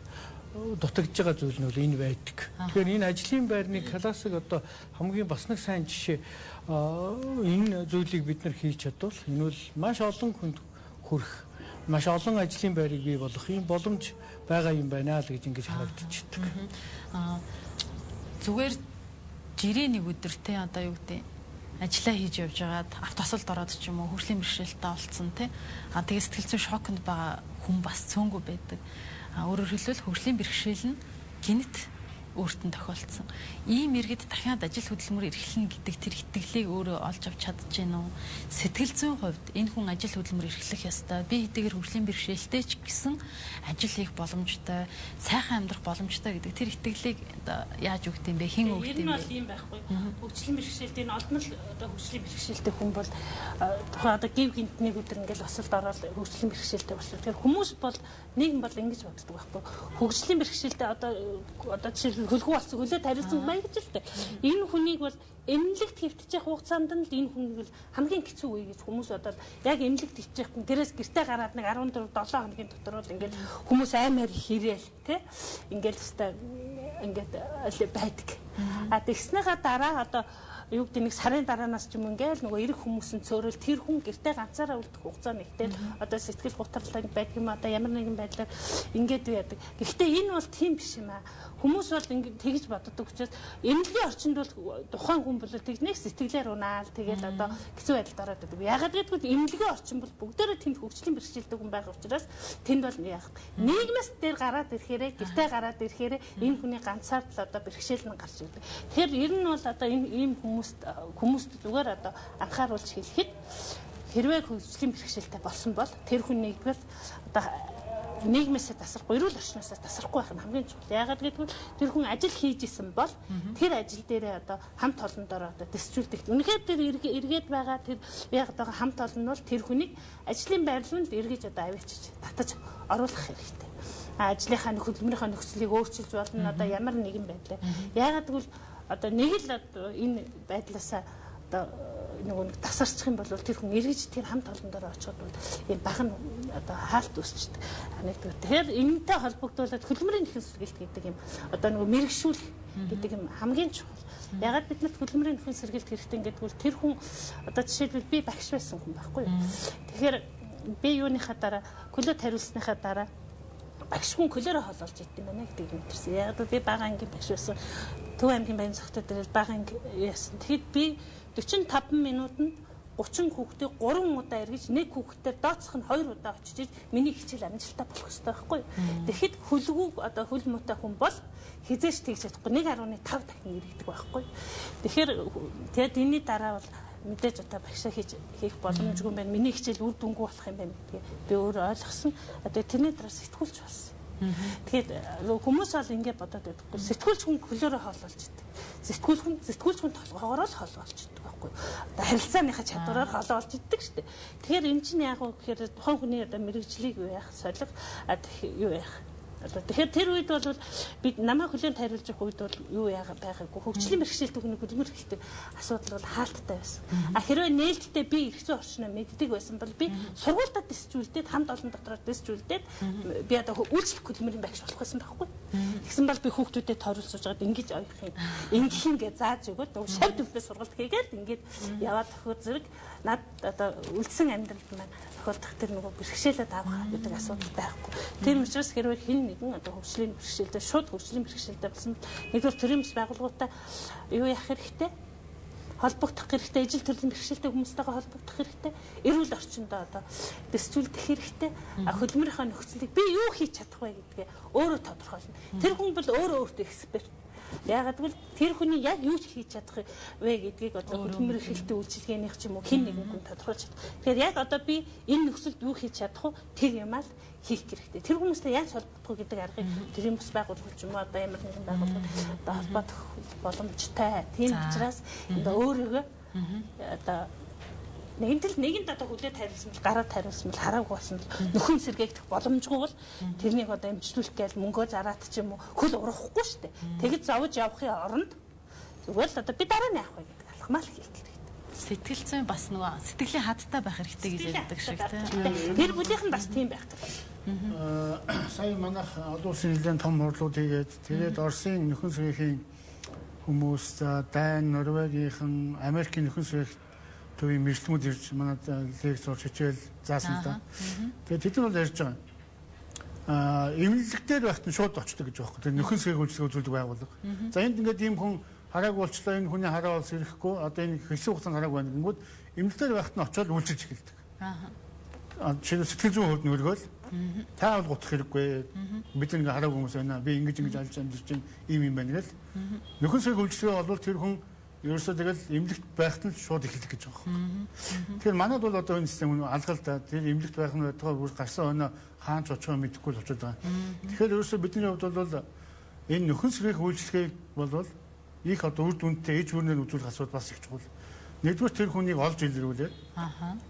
дутагдж байгаа зүйл нь бол энэ байдаг. Тэгэхээр энэ ажлын байрны классик одоо хамгийн бас нэг сайн жишээ энэ зүйлийг бид нар хийж чадвал энэ бол маш олон хүнд хүрэх, маш олон ажлын байрыг бий болгох юм боломж байгаа юм байна л гэж ингэж харагдчихдаг. Зүгээр жирээ нэг өдөртэй одоо юу гэдэг ажиллаа хийж явж байгаад автосолд ороод ч юм уу хөгжлийн бэрхшээлтэй олцсон тий. Тэгээд сэтгэл зүйн шоконд байгаа хүн бас цөөнгүй байдаг. Өөрөөр хэлбэл хөгжлийн бэрхшээл нь гинт өөртөө тохиолдсон. Ийм иргэд дахиад ажил хөдөлмөр эрхлэнэ гэдэг тэр итгэлийг өөрөө олж авч чадчихэв нүү. Сэтгэл зүйн хувьд энэ хүн ажил хөдөлмөр эрхлэх ёстой. Би хэдийгээр хөгжлийн бэрхшээлтэй ч гэсэн ажил хийх боломжтой, сайхан амьдрах боломжтой гэдэг тэр итгэлийг яаж өгд юм бэ? Хэн өгд юм бэ? Энэ бол юм байхгүй. Хөгжлийн бэрхшээлтэй энэ олон л одоо хөгжлийн бэрхшээлтэй хүн бол тухайн одоо гів гинтний өдөр ингээл осолд ороод хөгжлийн бэрхшээлтэй болчихсон. Тэгэхээр хүмүүс бол нийгэм бол ингэж боддог байхгүй. Хөгжлийн бэрхшээлтэй одоо жишээ хөлгөө болсон хөлөө тариулсан маяг гэж л дээ. Энэ хүнийг бол эмнэлэгт хэвтчих хугацаанд нь л энэ хүн бол хамгийн хэцүү үе гэж хүмүүс бодоод яг эмнэлэгт хэвтчих хүн дээрээс гэртээ гараад нэг 14 7 хоногийн дотор бол ингээд хүмүүс аймаар хийрээл тий ингээд өстой ингээд байдаг. Тэгснийхаа дараа одоо юу гэдэг нэг сарын дараанаас ч юм ингээл нөгөө эрэг хүмүүс нь цөөрөл тэр хүн гэртээ ганцаараа үлдэх хугацаа нэгтэл одоо сэтгэл гутралтай байдаг юм одоо ямар нэгэн байдлаар ингээд байдаг. Гэхдээ энэ бол тийм биш юм аа. Хүмүүс бол ингээд тэгж боддог учраас эмнэлгийн орчинд бол тухайн хүн бол тэгнэх сэтгэлээр унаал тэгэл одоо хэцүү байдалд ороод байдаг. Ягаад гэвэл эмнэлгийн орчин бол бүгдээрээ тэнд хөгжлийн бэрхшээлтэй хүн байх учраас тэнд бол яг нийгмээс дээр гараад ирэхээрээ гэртээ гараад ирэхээрээ энэ хүний ганцаар л одоо бэрхшээл нь гарч ирдэг. Тэгэхээр ер нь бол одоо энэ ийм хүмүүст зүгээр одоо анхааруулж хэлэхэд хэрвээ хөгжлийн бэрхшээлтэй болсон бол тэр хүн нэгдүгээр одоо нийгмээсээ тасрахгүй, эрүүл орчноосоо тасрахгүй байх нь хамгийн чухал. Яагаад гэвэл тэр хүн ажил хийж исэн бол тэр ажил дээрээ одоо хамт олондоор одоо дэсчүүлдэг. Үнэхээр тэр эргээд байгаа тэр яг одоо хамт олон нь бол тэр хүнийг ажлын байрлалд эргэж одоо авчиж татаж оруулах хэрэгтэй. Ажлынхаа хөдөлмөрийнхаа нөхцөлийг өөрчилж болно одоо ямар нэгэн байдлаар. Яагаад гэвэл одоо нэг л энэ байдлаасаа одоо нэг тасарчих юм бол тэр хүн эргэж тэр хамт олондоо очиход бол энэ баг нь одоо хаалт үүсчихдээ. Нэгдүгээр. Тэгэхээр энэтэй холбогдуулаад хөдөлмөрийн нөхөн сэргээлт гэдэг юм одоо нэг мэрэгшүүл гэдэг юм хамгийн чухал. Ягаад биднэрт хөдөлмөрийн нөхөн сэргээлт хэрэгтэй гэдгүүл тэр хүн одоо жишээлбэл би багш байсан хүн байхгүй юу. Тэгэхээр би юуныхаа дараа көлөө тариулсныхаа дараа багш хүн көлөөрөө хололж идэв юм байна гэдэг юм төрсөн. Яг би бага ангийн багш байсан. Төв аймгийн баян цогтой дээр бага анги яасан. Тэгэхэд би 45 минутанд 30 хүүхдээ 3 удаа эргэж нэг хүүхдээ дооцох нь 2 удаа очиж миний хичээл амжилттай болох хэрэгтэй байхгүй юу? Тэгэхэд хөлгүү одоо хөл муутай хүн бол хизээш тэгж чадахгүй 1.5 дахин иргэдэг байхгүй юу? Тэгэхээр тэгэд энэний дараа бол мэдээж одоо багшаа хийх боломжгүй юм байна. Миний хичээл үр дүнгүй болох юм байна гэдгийг би өөрөө ойлгосон. Одоо тэрний дараа сэтгүүлч болсон. Тэгэхээр хүмүүс бол ингэ бодоод байдаг. Сэтгүүлч хүн хөлөөрөө хоололж идэг. Сэтгүүлч хүн толгоогоор л хоололж идэг байхгүй юу? Одоо харилцааныхаа чадвараар хоололж идэг шүү дээ. Тэгэхээр эн чинь яг уу гэхээр тухайн хүний одоо мэрэгжлийг юу яах, солих юу яах. Тэгэхээр тэр үед бол бид намайг хүлээн тариулж явах үед бол юу яагаад байгаагүй хөгжлийн бэрхшээлтэй хүний хөдөлмөр хэрэгтэй асуудал бол хаалттай байсан. Хэрвээ нээлттэй би эрх зүйн орчноо мэддэг байсан бол би сургуультад дэсчүүлдээд хамт олон дотроо дэсчүүлдээд би одоо үйлчлэх хөдөлмөрийн багш болох байсан байхгүй. Тэгсэн бол би хүүхдүүдэд тойруулж суугаад ингэж ойлгох юм. Ингэх юм гэж зааж өгөөд шав төвлөө сургалт хийгээд ингэж яваад төхөр зэрэг над одоо үлдсэн амьдралд маань тохиолдох тэр нөгөө бэрхшээлээ авах гэдэг асуудал байхгүй. Тэр учраас хэрвээ хэн нэгэн одоо хөгжлийн бэрхшээлтэй шууд хөгжлийн бэрхшээлтэй болсон нэгдүгээр төрийн бас байгууллагуудаа юу яах хэрэгтэй? холбогдох хэрэгтэй, ижил төрлийн бэрхшээлтэй хүмүүстэйгээ холбогдох хэрэгтэй. Эрүүл орчиндөө одоо дэвсжүүлэх хэрэгтэй. Хөдөлмөрийнхөө нөхцөлийг би юу хийж чадах вэ гэдгээ өөрөө тодорхойлно. Тэр хүн бол өөртөө эксперт. Яагаад гэвэл тэр хүний яг юу хийж чадах вэ гэдгийг одоо хөдөлмөр эрхлэлтийн үйлчилгээнийх ч юм уу хэн нэгэн хүн тодорхойлж чадах. Тэгэхээр яг одоо би энэ нөхцөлд юу хийж чадах вэ? Тэр юм аа хийх хэрэгтэй. Тэр хүмүүстэй яаж холбогдох гэдэг аргыг төрийн бас байгууллагч юм уу одоо ямар нэгэн байгууллага одоо холбогдох боломжтой. Тийм учраас одоо өөрийгөө одоо нэгэнд одоо хүлээд хариулсан бол гараад хариулсан бол хараагүй болсон бол нөхөн сэргээгдэх боломжгүй бол тэрнийг одоо эмчлүүлэх гээл мөнгөө зараад ч юм уу хөл урахгүй шүү дээ. Тэгэд зовж явахын оронд зүгээр л одоо би дараа нь яах вэ гэдэг алхмаа л хийх хэрэгтэй. Сэтгэл зүйн бас нөгөө сэтгэлийн хадтай байх хэрэгтэй гэж ярьдаг шиг тийм. Тэр бүлийнх нь бас тийм байх хэрэгтэй. Сая манайх олон улсын нэлээд том хурлууд хийгээд тэгээд Оросын нөхөн сэргээхийн хүмүүс, Дайн, Норвегийнхэн, Америкийн нөхөн сэргээх төвийн мэржлэмүүд ирж манад лекц сурч хичээл заасан л да. Тэгээд тэд нар бол ярьж байгаа. Эмнэлэг дээр байхад нь шууд очдог гэж байгаа. Тэр нөхөн сэргээх үйлчлэг үзүүлдэг байгууллага. За энд ингээд ийм хүн харааг болчлоо, энэ хүний хараа бол сэрэхгүй, одоо энэ хэсэг хугацаанд харааг байна гэнгүүт эмнэлэг дээр байхад нь очиод үйлчилж эхэлдэг. Жишээ сэтгэл зүйн хувьд нүргөөл та бол гутах хэрэггүй. Бид ингээ харааг хүмүүс байна. Би ингэж алж амьдэрч чинь ийм юм байна гэл. Нөхөн сэргээх үйлчлэгээ бол тэр хүн ерөөсөө тэгэл эмнэлэгт байхад нь шууд эхэлдэг гэж байгаа юм. Тэгэхээр манайд бол одоо энэ систем алгалдаа тэр эмнэлэгт байх нь байтугай бүр гарсан өнөө хаанч очихоо мэдэхгүй л очиод байгаа. Тэгэхээр ерөөсөө бидний хувьд бол энэ нөхөн сэргээх үйлчлэгийг бол их одоо үр дүнтэй ээж бүрнээр үзүүлэх асуудал бас их чухал. Нэгдүгээр тэр хүнийг олж илрүүлээд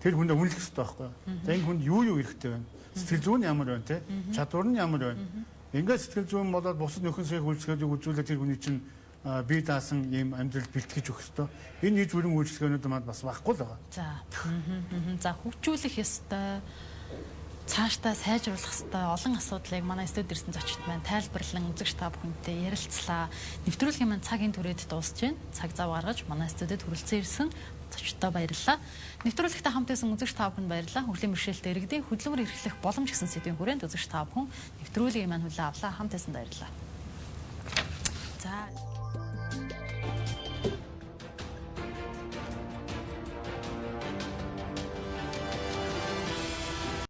тэр хүндээ үнэлэх хэрэгтэй байхгүй юу? За энэ хүнд юу хэрэгтэй байна? Сэтгэл зүйн ямар байна те? Чадвар нь ямар байна? Ингээд сэтгэл зүйн болоод бусад нөхөн сэргээх үйлчлэгийг үзүүлээд тэр хүний чинь бие даасан ийм амьдрал бэлтгэж өгөх ёстой. Энэ ээж бүрэн үйлчлэгээнүүд маань бас байхгүй л байгаа. За хөгжүүлэх ёстой. Цаашдаа сайжруулах ёстой олон асуудлыг манай студид ирсэн зочид маань тайлбарлан үзэгч та бүхэнтэй ярилцлаа. Нэвтрүүлгийн маань цагийн түрээд дуусж байна. Цаг зав гаргаж манай студид хүрэлцэн ирсэн зочдтой баярлалаа. Нэвтрүүлэгтээ хамт байсан үзэгч та бүхэнд баярлалаа. Хөгжлийн бэрхшээлтэй иргэдийн хөдөлмөр эрхлэх боломж гэсэн сэдвийн хүрээнд үзэгч та бүхэн нэвтрүүлгийн маань хүлээн авлаа. Хамт байсан баярлалаа.